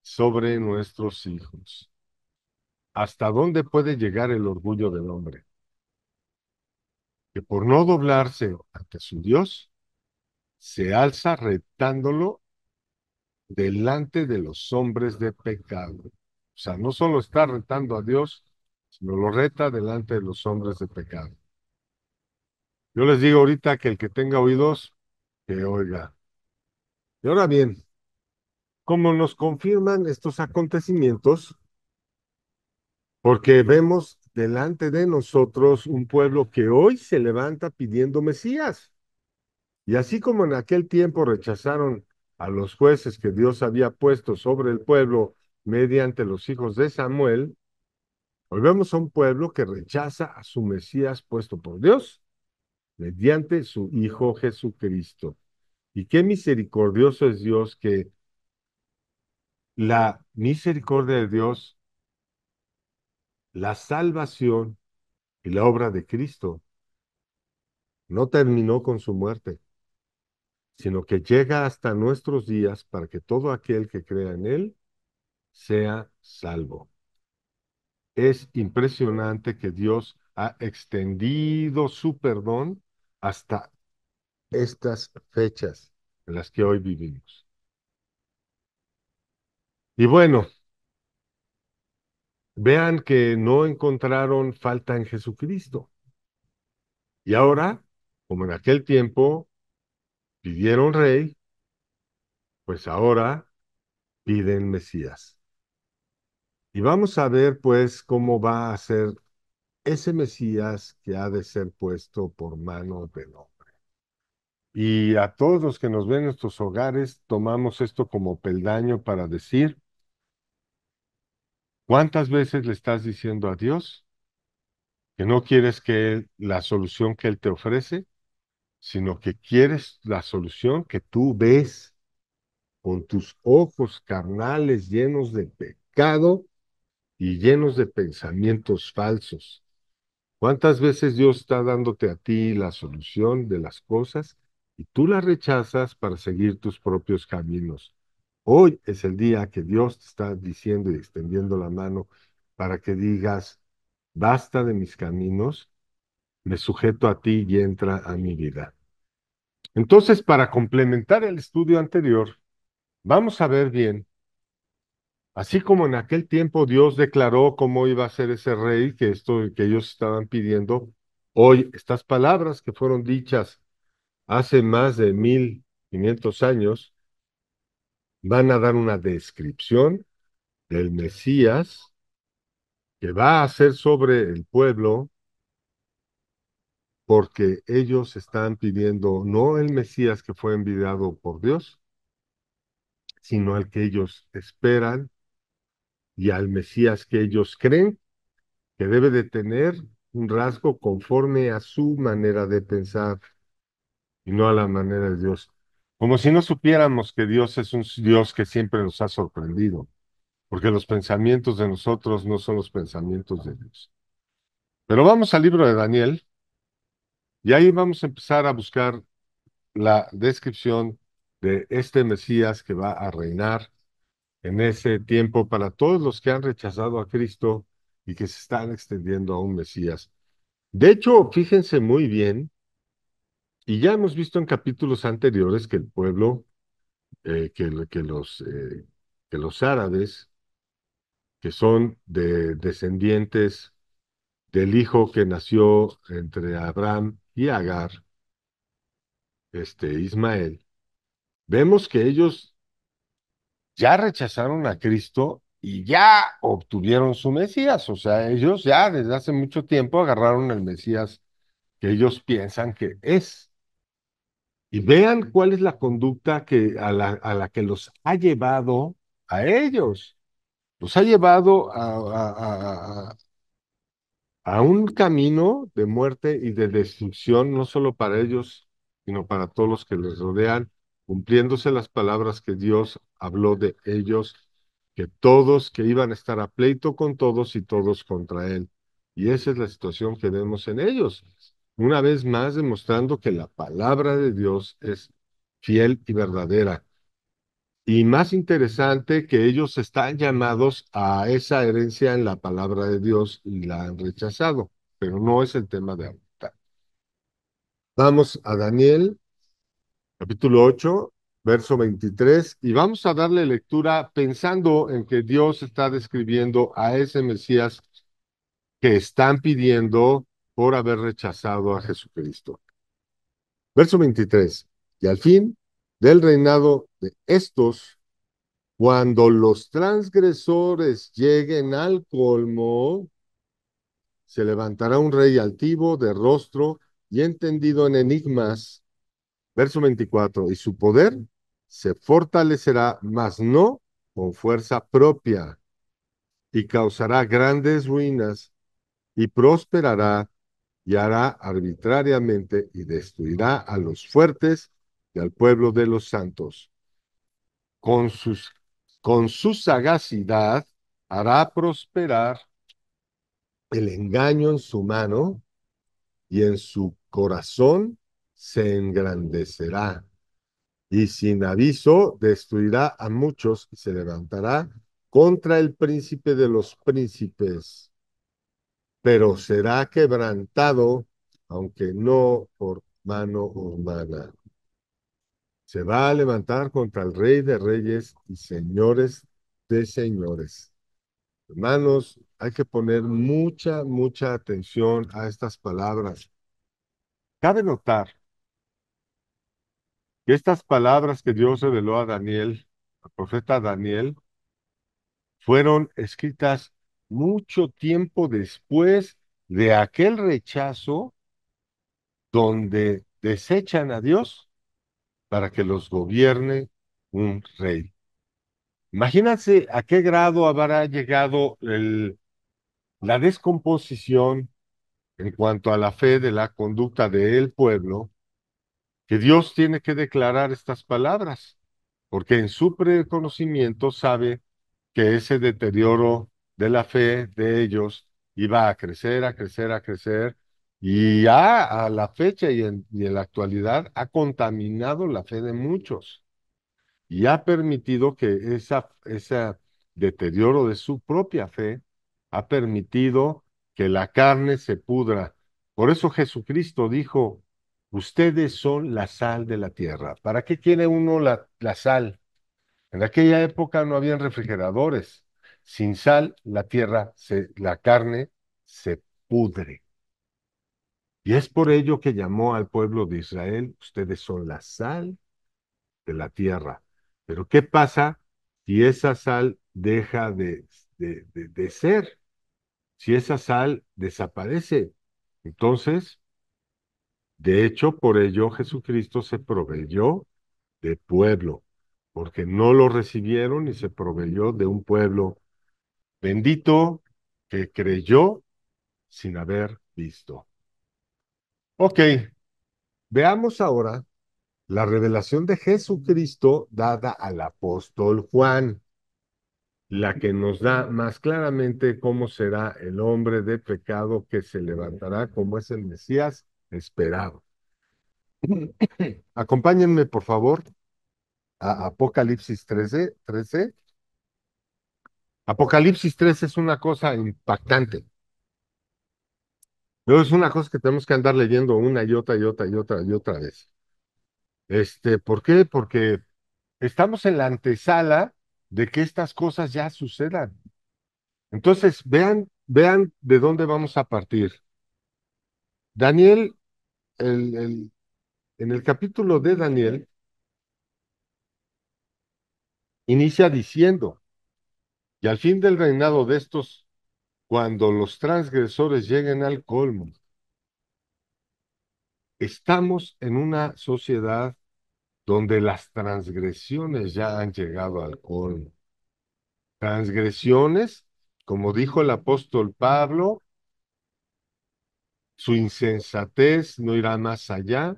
sobre nuestros hijos. ¿Hasta dónde puede llegar el orgullo del hombre? Que por no doblarse ante su Dios, se alza retándolo delante de los hombres de pecado. O sea, no solo está retando a Dios, sino lo reta delante de los hombres de pecado. Yo les digo ahorita que el que tenga oídos, que oiga. Y ahora bien, como nos confirman estos acontecimientos, porque vemos delante de nosotros un pueblo que hoy se levanta pidiendo Mesías. Y así como en aquel tiempo rechazaron a los jueces que Dios había puesto sobre el pueblo mediante los hijos de Samuel, hoy vemos a un pueblo que rechaza a su Mesías puesto por Dios mediante su Hijo Jesucristo. Y qué misericordioso es Dios que la misericordia de Dios, la salvación y la obra de Cristo no terminó con su muerte, sino que llega hasta nuestros días para que todo aquel que crea en Él sea salvo. Es impresionante que Dios ha extendido su perdón hasta estas fechas en las que hoy vivimos. Y bueno, vean que no encontraron falta en Jesucristo. Y ahora, como en aquel tiempo pidieron rey, pues ahora piden Mesías. Y vamos a ver pues cómo va a ser ese Mesías que ha de ser puesto por mano del hombre. Y a todos los que nos ven en nuestros hogares, tomamos esto como peldaño para decir, ¿cuántas veces le estás diciendo a Dios que no quieres que la solución que Él te ofrece, sino que quieres la solución que tú ves con tus ojos carnales llenos de pecado y llenos de pensamientos falsos? ¿Cuántas veces Dios está dándote a ti la solución de las cosas y tú la rechazas para seguir tus propios caminos? Hoy es el día que Dios te está diciendo y extendiendo la mano para que digas, basta de mis caminos, me sujeto a ti y entra a mi vida. Entonces, para complementar el estudio anterior, vamos a ver bien, así como en aquel tiempo Dios declaró cómo iba a ser ese rey que ellos estaban pidiendo, hoy estas palabras que fueron dichas hace más de 1500 años van a dar una descripción del Mesías que va a ser sobre el pueblo, porque ellos están pidiendo no el Mesías que fue enviado por Dios, sino al que ellos esperan y al Mesías que ellos creen que debe de tener un rasgo conforme a su manera de pensar y no a la manera de Dios. Como si no supiéramos que Dios es un Dios que siempre nos ha sorprendido, porque los pensamientos de nosotros no son los pensamientos de Dios. Pero vamos al libro de Daniel y ahí vamos a empezar a buscar la descripción de este Mesías que va a reinar en ese tiempo para todos los que han rechazado a Cristo y que se están extendiendo a un Mesías. De hecho, fíjense muy bien, y ya hemos visto en capítulos anteriores que el pueblo, que los árabes, que son descendientes del hijo que nació entre Abraham y Agar, Ismael, vemos que ellos ya rechazaron a Cristo y ya obtuvieron su Mesías. O sea, ellos ya desde hace mucho tiempo agarraron el Mesías que ellos piensan que es. Y vean cuál es la conducta a la que los ha llevado a ellos. Los ha llevado a un camino de muerte y de destrucción, no solo para ellos, sino para todos los que les rodean, cumpliéndose las palabras que Dios habló de ellos, que todos, que iban a estar a pleito con todos y todos contra Él. Y esa es la situación que vemos en ellos. Una vez más demostrando que la palabra de Dios es fiel y verdadera. Y más interesante que ellos están llamados a esa herencia en la palabra de Dios y la han rechazado, pero no es el tema de ahorita. Vamos a Daniel, capítulo 8, verso 23, y vamos a darle lectura pensando en que Dios está describiendo a ese Mesías que están pidiendo por haber rechazado a Jesucristo. Verso 23, y al fin del reinado de estos, cuando los transgresores lleguen al colmo, se levantará un rey altivo de rostro y entendido en enigmas. Verso 24, y su poder se fortalecerá, mas no con fuerza propia, y causará grandes ruinas, y prosperará, y hará arbitrariamente, y destruirá a los fuertes y al pueblo de los santos. Con sus, con su sagacidad hará prosperar el engaño en su mano, y en su corazón se engrandecerá. Y sin aviso destruirá a muchos y se levantará contra el príncipe de los príncipes, pero será quebrantado, aunque no por mano humana. Se va a levantar contra el Rey de Reyes y Señores de Señores. Hermanos, hay que poner mucha, mucha atención a estas palabras. Cabe notar que estas palabras que Dios reveló a Daniel, al profeta Daniel, fueron escritas mucho tiempo después de aquel rechazo donde desechan a Dios para que los gobierne un rey. Imagínense a qué grado habrá llegado la descomposición en cuanto a la fe de la conducta del pueblo, que Dios tiene que declarar estas palabras, porque en su preconocimiento sabe que ese deterioro de la fe de ellos iba a crecer, a crecer, a crecer, y ya a la fecha y en la actualidad ha contaminado la fe de muchos y ha permitido que ese deterioro de su propia fe ha permitido que la carne se pudra. Por eso Jesucristo dijo, ustedes son la sal de la tierra. ¿Para qué quiere uno la sal? En aquella época no habían refrigeradores. Sin sal, la carne se pudre. Y es por ello que llamó al pueblo de Israel, ustedes son la sal de la tierra. Pero ¿qué pasa si esa sal deja de ser? Si esa sal desaparece. Entonces, de hecho, por ello Jesucristo se proveyó de pueblo, porque no lo recibieron y se proveyó de un pueblo bendito que creyó sin haber visto. Ok, veamos ahora la revelación de Jesucristo dada al apóstol Juan, la que nos da más claramente cómo será el hombre de pecado que se levantará como es el Mesías esperado. Acompáñenme, por favor, a Apocalipsis 13. Apocalipsis 13 es una cosa impactante. No es una cosa que tenemos que andar leyendo una y otra y otra y otra y otra vez. ¿Por qué? Porque estamos en la antesala de que estas cosas ya sucedan. Entonces, vean de dónde vamos a partir. Daniel, en el capítulo de Daniel, inicia diciendo, y al fin del reinado de estos, cuando los transgresores lleguen al colmo, estamos en una sociedad donde las transgresiones ya han llegado al colmo. Transgresiones, como dijo el apóstol Pablo, su insensatez no irá más allá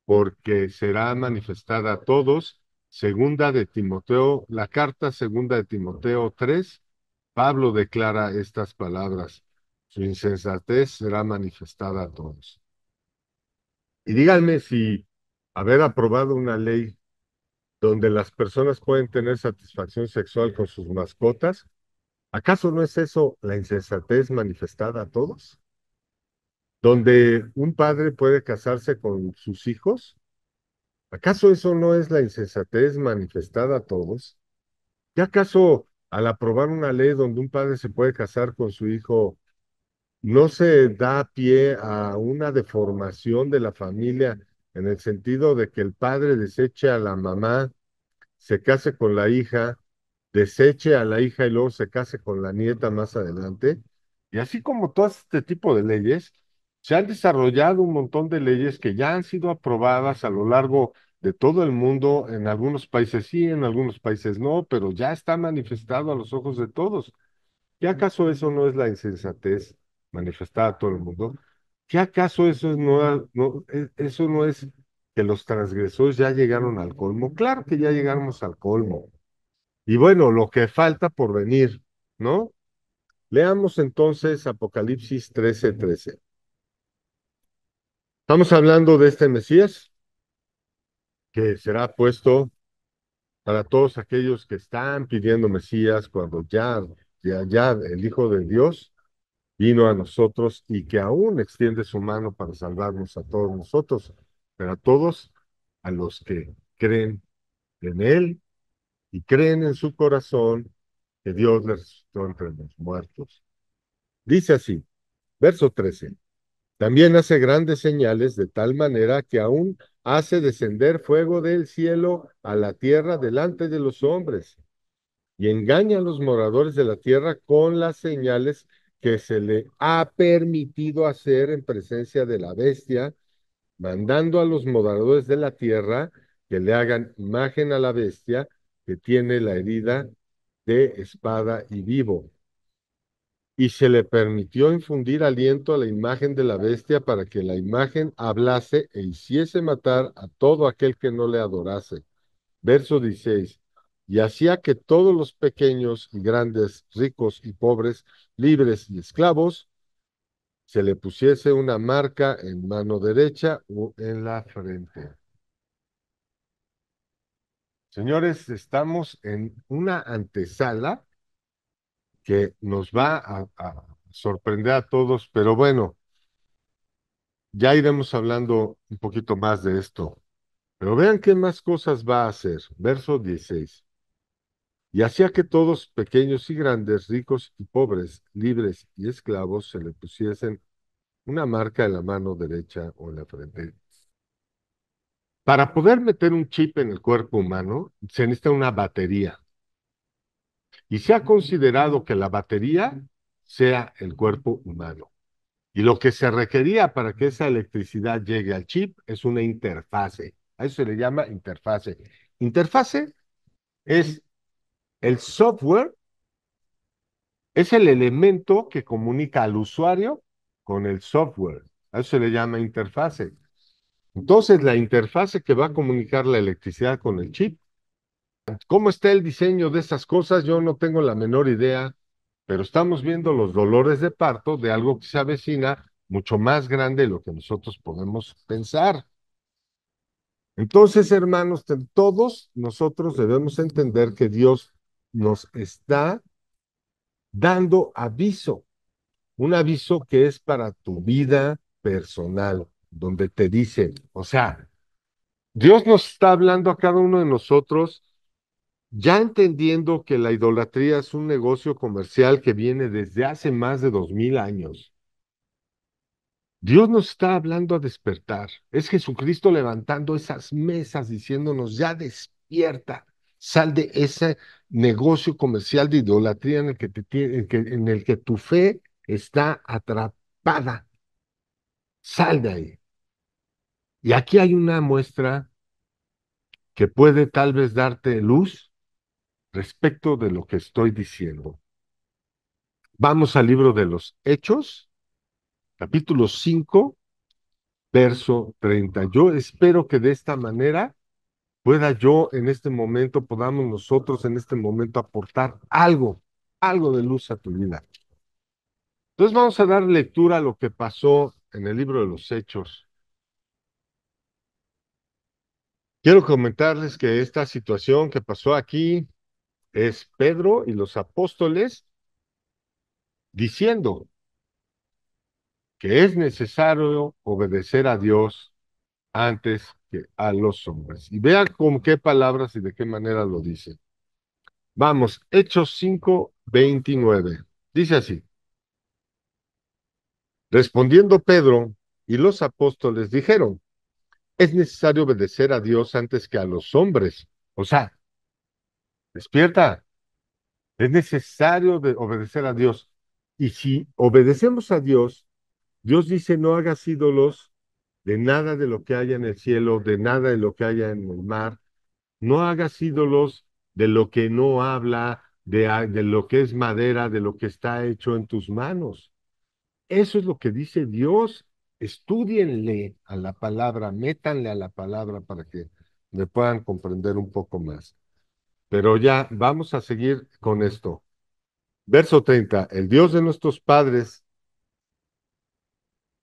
porque será manifestada a todos. Segunda de Timoteo, la carta segunda de Timoteo 3, Pablo declara estas palabras. Su insensatez será manifestada a todos. Y díganme si haber aprobado una ley donde las personas pueden tener satisfacción sexual con sus mascotas, ¿acaso no es eso la insensatez manifestada a todos? Donde un padre puede casarse con sus hijos, ¿Acaso eso no es la insensatez manifestada a todos? ¿Qué acaso al aprobar una ley donde un padre se puede casar con su hijo, no se da pie a una deformación de la familia en el sentido de que el padre deseche a la mamá, se case con la hija, deseche a la hija y luego se case con la nieta más adelante? Y así como todo este tipo de leyes, se han desarrollado un montón de leyes que ya han sido aprobadas a lo largo de todo el mundo, en algunos países sí, en algunos países no, pero ya está manifestado a los ojos de todos. ¿Qué acaso eso no es la insensatez manifestada a todo el mundo? ¿Qué acaso eso no es que los transgresores ya llegaron al colmo? Claro que ya llegamos al colmo. Y bueno, lo que falta por venir, ¿no? Leamos entonces Apocalipsis 13:13. Estamos hablando de este Mesías que será puesto para todos aquellos que están pidiendo Mesías cuando ya el Hijo de Dios vino a nosotros y que aún extiende su mano para salvarnos a todos nosotros, pero a todos a los que creen en Él y creen en su corazón que Dios les resucitó entre los muertos. Dice así, verso 13. También hace grandes señales de tal manera que aún hace descender fuego del cielo a la tierra delante de los hombres y engaña a los moradores de la tierra con las señales que se le ha permitido hacer en presencia de la bestia, mandando a los moradores de la tierra que le hagan imagen a la bestia que tiene la herida de espada y vivo. Y se le permitió infundir aliento a la imagen de la bestia para que la imagen hablase e hiciese matar a todo aquel que no le adorase. Verso 16. Y hacía que todos los pequeños y grandes, ricos y pobres, libres y esclavos, se le pusiese una marca en mano derecha o en la frente. Señores, estamos en una antesala que nos va a sorprender a todos, pero bueno, ya iremos hablando un poquito más de esto. Pero vean qué más cosas va a hacer. Verso 16. Y hacía que todos, pequeños y grandes, ricos y pobres, libres y esclavos, se le pusiesen una marca en la mano derecha o en la frente. Para poder meter un chip en el cuerpo humano, se necesita una batería. Y se ha considerado que la batería sea el cuerpo humano. Y lo que se requería para que esa electricidad llegue al chip es una interfase. A eso se le llama interfase. Interfase es el software, es el elemento que comunica al usuario con el software. A eso se le llama interfase. Entonces, la interfase que va a comunicar la electricidad con el chip. ¿Cómo está el diseño de estas cosas? Yo no tengo la menor idea, pero estamos viendo los dolores de parto de algo que se avecina mucho más grande de lo que nosotros podemos pensar. Entonces, hermanos, todos nosotros debemos entender que Dios nos está dando aviso, un aviso que es para tu vida personal, donde te dice, o sea, Dios nos está hablando a cada uno de nosotros, ya entendiendo que la idolatría es un negocio comercial que viene desde hace más de 2000 años. Dios nos está hablando a despertar. Es Jesucristo levantando esas mesas diciéndonos, ya despierta, sal de ese negocio comercial de idolatría en el que, en el que tu fe está atrapada. Sal de ahí. Y aquí hay una muestra que puede tal vez darte luz respecto de lo que estoy diciendo. Vamos al libro de los Hechos, capítulo 5, verso 30. Yo espero que de esta manera pueda yo en este momento, podamos nosotros en este momento aportar algo, algo de luz a tu vida. Entonces vamos a dar lectura a lo que pasó en el libro de los Hechos. Quiero comentarles que esta situación que pasó aquí es Pedro y los apóstoles diciendo que es necesario obedecer a Dios antes que a los hombres. Y vea con qué palabras y de qué manera lo dice. Vamos, Hechos 5:29. Dice así, respondiendo Pedro y los apóstoles dijeron, es necesario obedecer a Dios antes que a los hombres. O sea, despierta, es necesario obedecer a Dios. Y si obedecemos a Dios, Dios dice, no hagas ídolos de nada de lo que haya en el cielo, de nada de lo que haya en el mar. No hagas ídolos de lo que no habla, de lo que es madera, de lo que está hecho en tus manos. Eso es lo que dice Dios. Estúdienle a la palabra, métanle a la palabra para que me puedan comprender un poco más. Pero ya vamos a seguir con esto. Verso 30. El Dios de nuestros padres,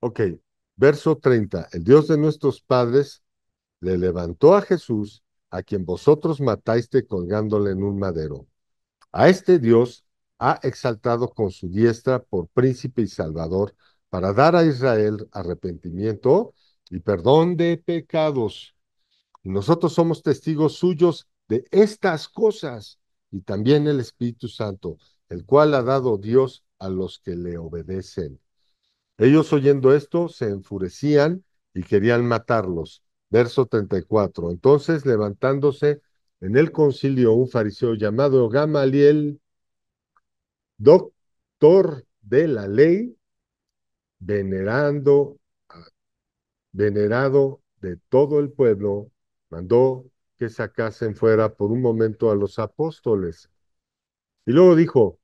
ok, verso 30. El Dios de nuestros padres le levantó a Jesús, a quien vosotros mataste colgándole en un madero. A este Dios ha exaltado con su diestra por príncipe y salvador para dar a Israel arrepentimiento y perdón de pecados. Y nosotros somos testigos suyos de estas cosas y también el Espíritu Santo, el cual ha dado Dios a los que le obedecen. Ellos oyendo esto se enfurecían y querían matarlos. Verso 34. Entonces, levantándose en el concilio un fariseo llamado Gamaliel, doctor de la ley, venerando, venerado de todo el pueblo, mandó que sacasen fuera por un momento a los apóstoles. Y luego dijo,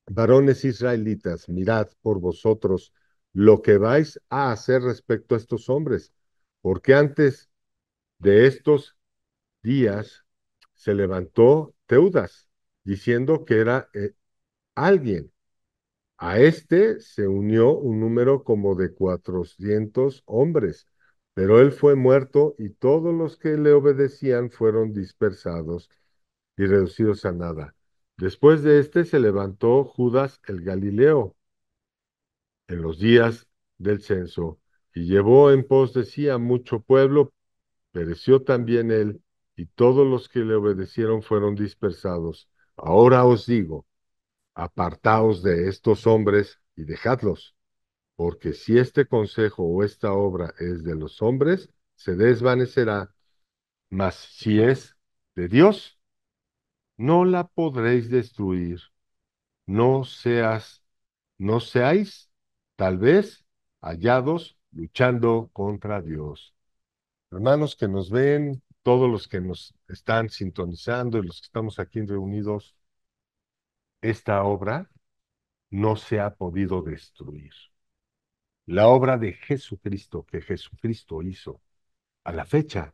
varones israelitas, mirad por vosotros lo que vais a hacer respecto a estos hombres, porque antes de estos días se levantó Teudas, diciendo que era alguien. A este se unió un número como de 400 hombres, pero él fue muerto y todos los que le obedecían fueron dispersados y reducidos a nada. Después de este se levantó Judas el Galileo en los días del censo y llevó en pos de sí a mucho pueblo, pereció también él y todos los que le obedecieron fueron dispersados. Ahora os digo, apartaos de estos hombres y dejadlos, porque si este consejo o esta obra es de los hombres, se desvanecerá, mas si es de Dios, no la podréis destruir. No seas, no seáis, tal vez, hallados luchando contra Dios. Hermanos que nos ven, todos los que nos están sintonizando y los que estamos aquí reunidos, esta obra no se ha podido destruir. La obra de Jesucristo que Jesucristo hizo a la fecha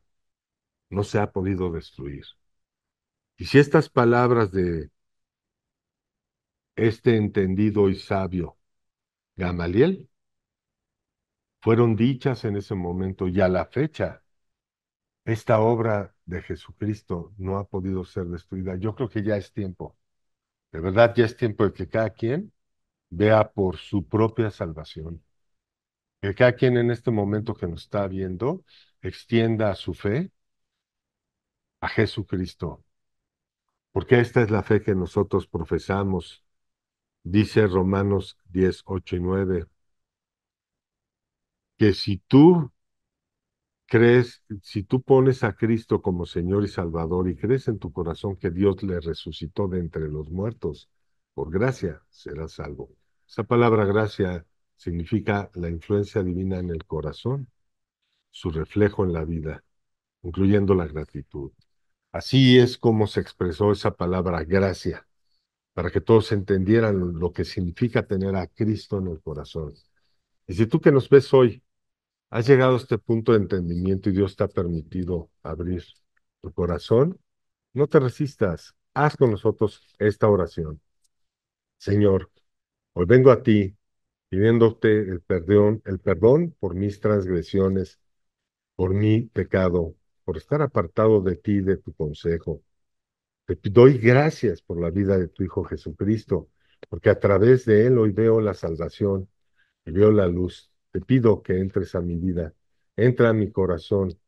no se ha podido destruir. Y si estas palabras de este entendido y sabio Gamaliel fueron dichas en ese momento y a la fecha, esta obra de Jesucristo no ha podido ser destruida. Yo creo que ya es tiempo, de verdad ya es tiempo de que cada quien vea por su propia salvación, que cada quien en este momento que nos está viendo extienda su fe a Jesucristo, porque esta es la fe que nosotros profesamos. Dice Romanos 10, 8 y 9, que si tú crees, si tú pones a Cristo como Señor y Salvador y crees en tu corazón que Dios le resucitó de entre los muertos, por gracia serás salvo. Esa palabra gracia significa la influencia divina en el corazón, su reflejo en la vida, incluyendo la gratitud. Así es como se expresó esa palabra gracia, para que todos entendieran lo que significa tener a Cristo en el corazón. Y si tú que nos ves hoy has llegado a este punto de entendimiento y Dios te ha permitido abrir tu corazón, no te resistas, haz con nosotros esta oración. Señor, hoy vengo a ti pidiéndote el perdón por mis transgresiones, por mi pecado, por estar apartado de ti, de tu consejo. Te doy gracias por la vida de tu Hijo Jesucristo, porque a través de él hoy veo la salvación y veo la luz. Te pido que entres a mi vida, entra a mi corazón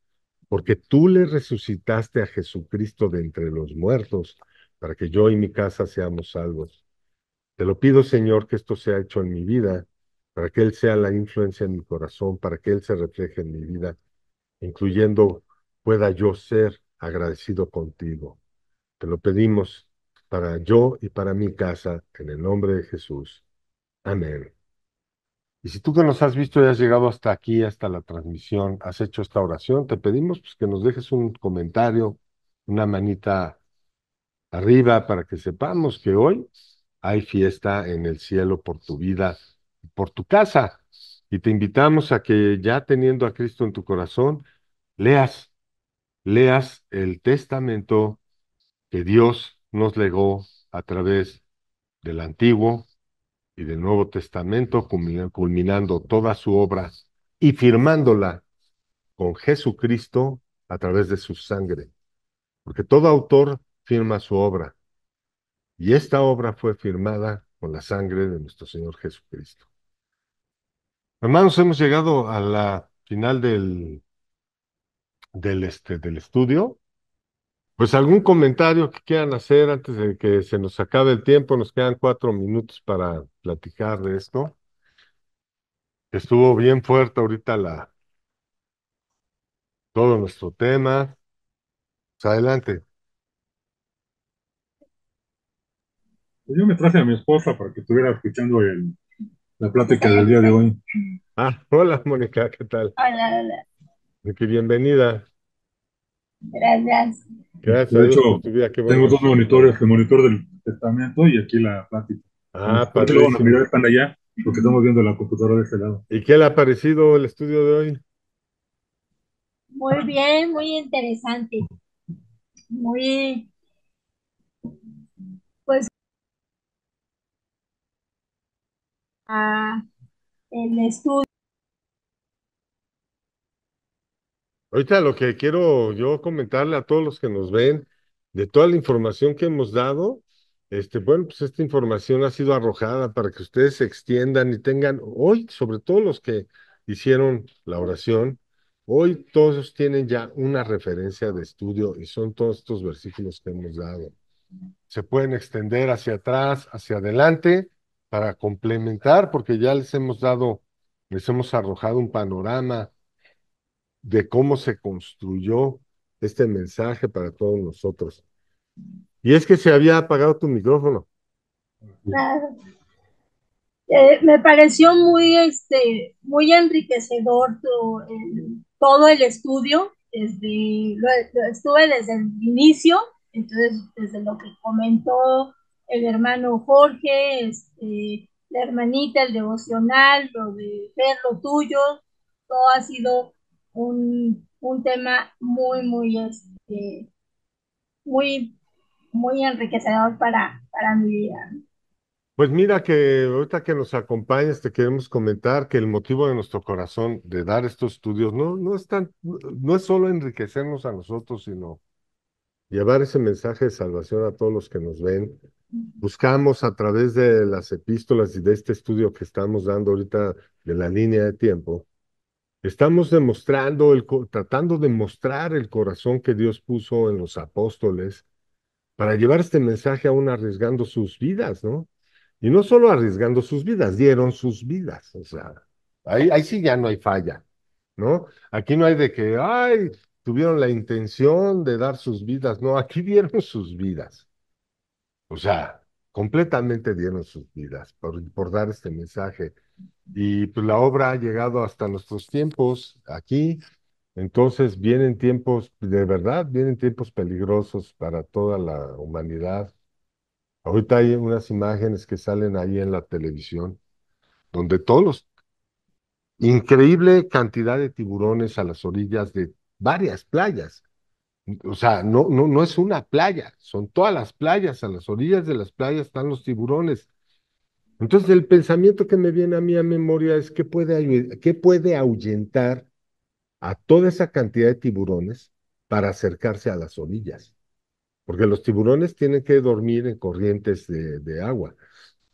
porque tú le resucitaste a Jesucristo de entre los muertos, para que yo y mi casa seamos salvos. Te lo pido, Señor, que esto sea hecho en mi vida, para que Él sea la influencia en mi corazón, para que Él se refleje en mi vida, incluyendo pueda yo ser agradecido contigo. Te lo pedimos para yo y para mi casa, en el nombre de Jesús. Amén. Y si tú que nos has visto y has llegado hasta aquí, hasta la transmisión, has hecho esta oración, te pedimos pues, que nos dejes un comentario, una manita arriba para que sepamos que hoy hay fiesta en el cielo por tu vida, por tu casa. Y te invitamos a que ya teniendo a Cristo en tu corazón, leas, leas el testamento que Dios nos legó a través del Antiguo y del Nuevo Testamento, culminando toda su obra y firmándola con Jesucristo a través de su sangre. Porque todo autor firma su obra, y esta obra fue firmada con la sangre de nuestro Señor Jesucristo. Hermanos, hemos llegado a la final del estudio. Pues algún comentario que quieran hacer antes de que se nos acabe el tiempo. Nos quedan 4 minutos para platicar de esto. Estuvo bien fuerte ahorita todo nuestro tema. Pues adelante. Pues yo me traje a mi esposa para que estuviera escuchando la plática del día de hoy. Ah, hola Mónica, ¿qué tal? Hola, hola. Qué bienvenida. Gracias. Gracias a De hecho, Dios por tu vida, qué bueno tengo que dos nos monitores, acompañas. el monitor del testamento y aquí la plática. Ah, Ahorita luego las padrísimo. miradas están allá, porque estamos viendo la computadora de este lado. ¿Y qué le ha parecido el estudio de hoy? Muy bien, muy interesante. Muy, pues, el estudio. Ahorita lo que quiero yo comentarle a todos los que nos ven, de toda la información que hemos dado, bueno, pues esta información ha sido arrojada para que ustedes se extiendan y tengan, hoy, sobre todo los que hicieron la oración, hoy todos tienen ya una referencia de estudio y son todos estos versículos que hemos dado. Se pueden extender hacia atrás, hacia adelante, para complementar, porque ya les hemos arrojado un panorama de cómo se construyó este mensaje para todos nosotros. Y es que se había apagado tu micrófono. Me pareció muy, muy enriquecedor todo el estudio. Estuve desde el inicio, entonces desde lo que comentó el hermano Jorge, la hermanita, el devocional, lo de ver lo tuyo, todo ha sido un tema muy, muy enriquecedor para mi vida. Pues mira que ahorita que nos acompañes, te queremos comentar que el motivo de nuestro corazón de dar estos estudios no es solo enriquecernos a nosotros, sino llevar ese mensaje de salvación a todos los que nos ven. Buscamos a través de las epístolas y de este estudio que estamos dando ahorita de la línea de tiempo. Estamos tratando de mostrar el corazón que Dios puso en los apóstoles para llevar este mensaje aún arriesgando sus vidas, ¿no? Y no solo arriesgando sus vidas, dieron sus vidas. O sea, ahí sí ya no hay falla, ¿no? Aquí no hay de que, ay, tuvieron la intención de dar sus vidas. No, aquí dieron sus vidas. O sea, completamente dieron sus vidas por dar este mensaje. Y pues la obra ha llegado hasta nuestros tiempos aquí. Entonces vienen tiempos, de verdad, vienen tiempos peligrosos para toda la humanidad. Ahorita hay unas imágenes que salen ahí en la televisión, donde increíble cantidad de tiburones a las orillas de varias playas. O sea, no es una playa, son todas las playas, a las orillas de las playas están los tiburones. Entonces el pensamiento que me viene a mí a memoria es qué puede ahuyentar a toda esa cantidad de tiburones para acercarse a las orillas, porque los tiburones tienen que dormir en corrientes de agua.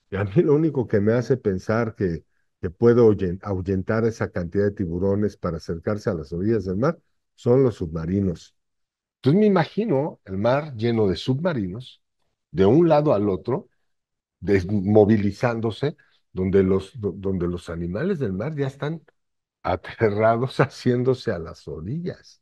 Y a mí lo único que me hace pensar que puedo ahuyentar esa cantidad de tiburones para acercarse a las orillas del mar son los submarinos. Entonces me imagino el mar lleno de submarinos, de un lado al otro, desmovilizándose, donde los animales del mar ya están aterrados haciéndose a las orillas.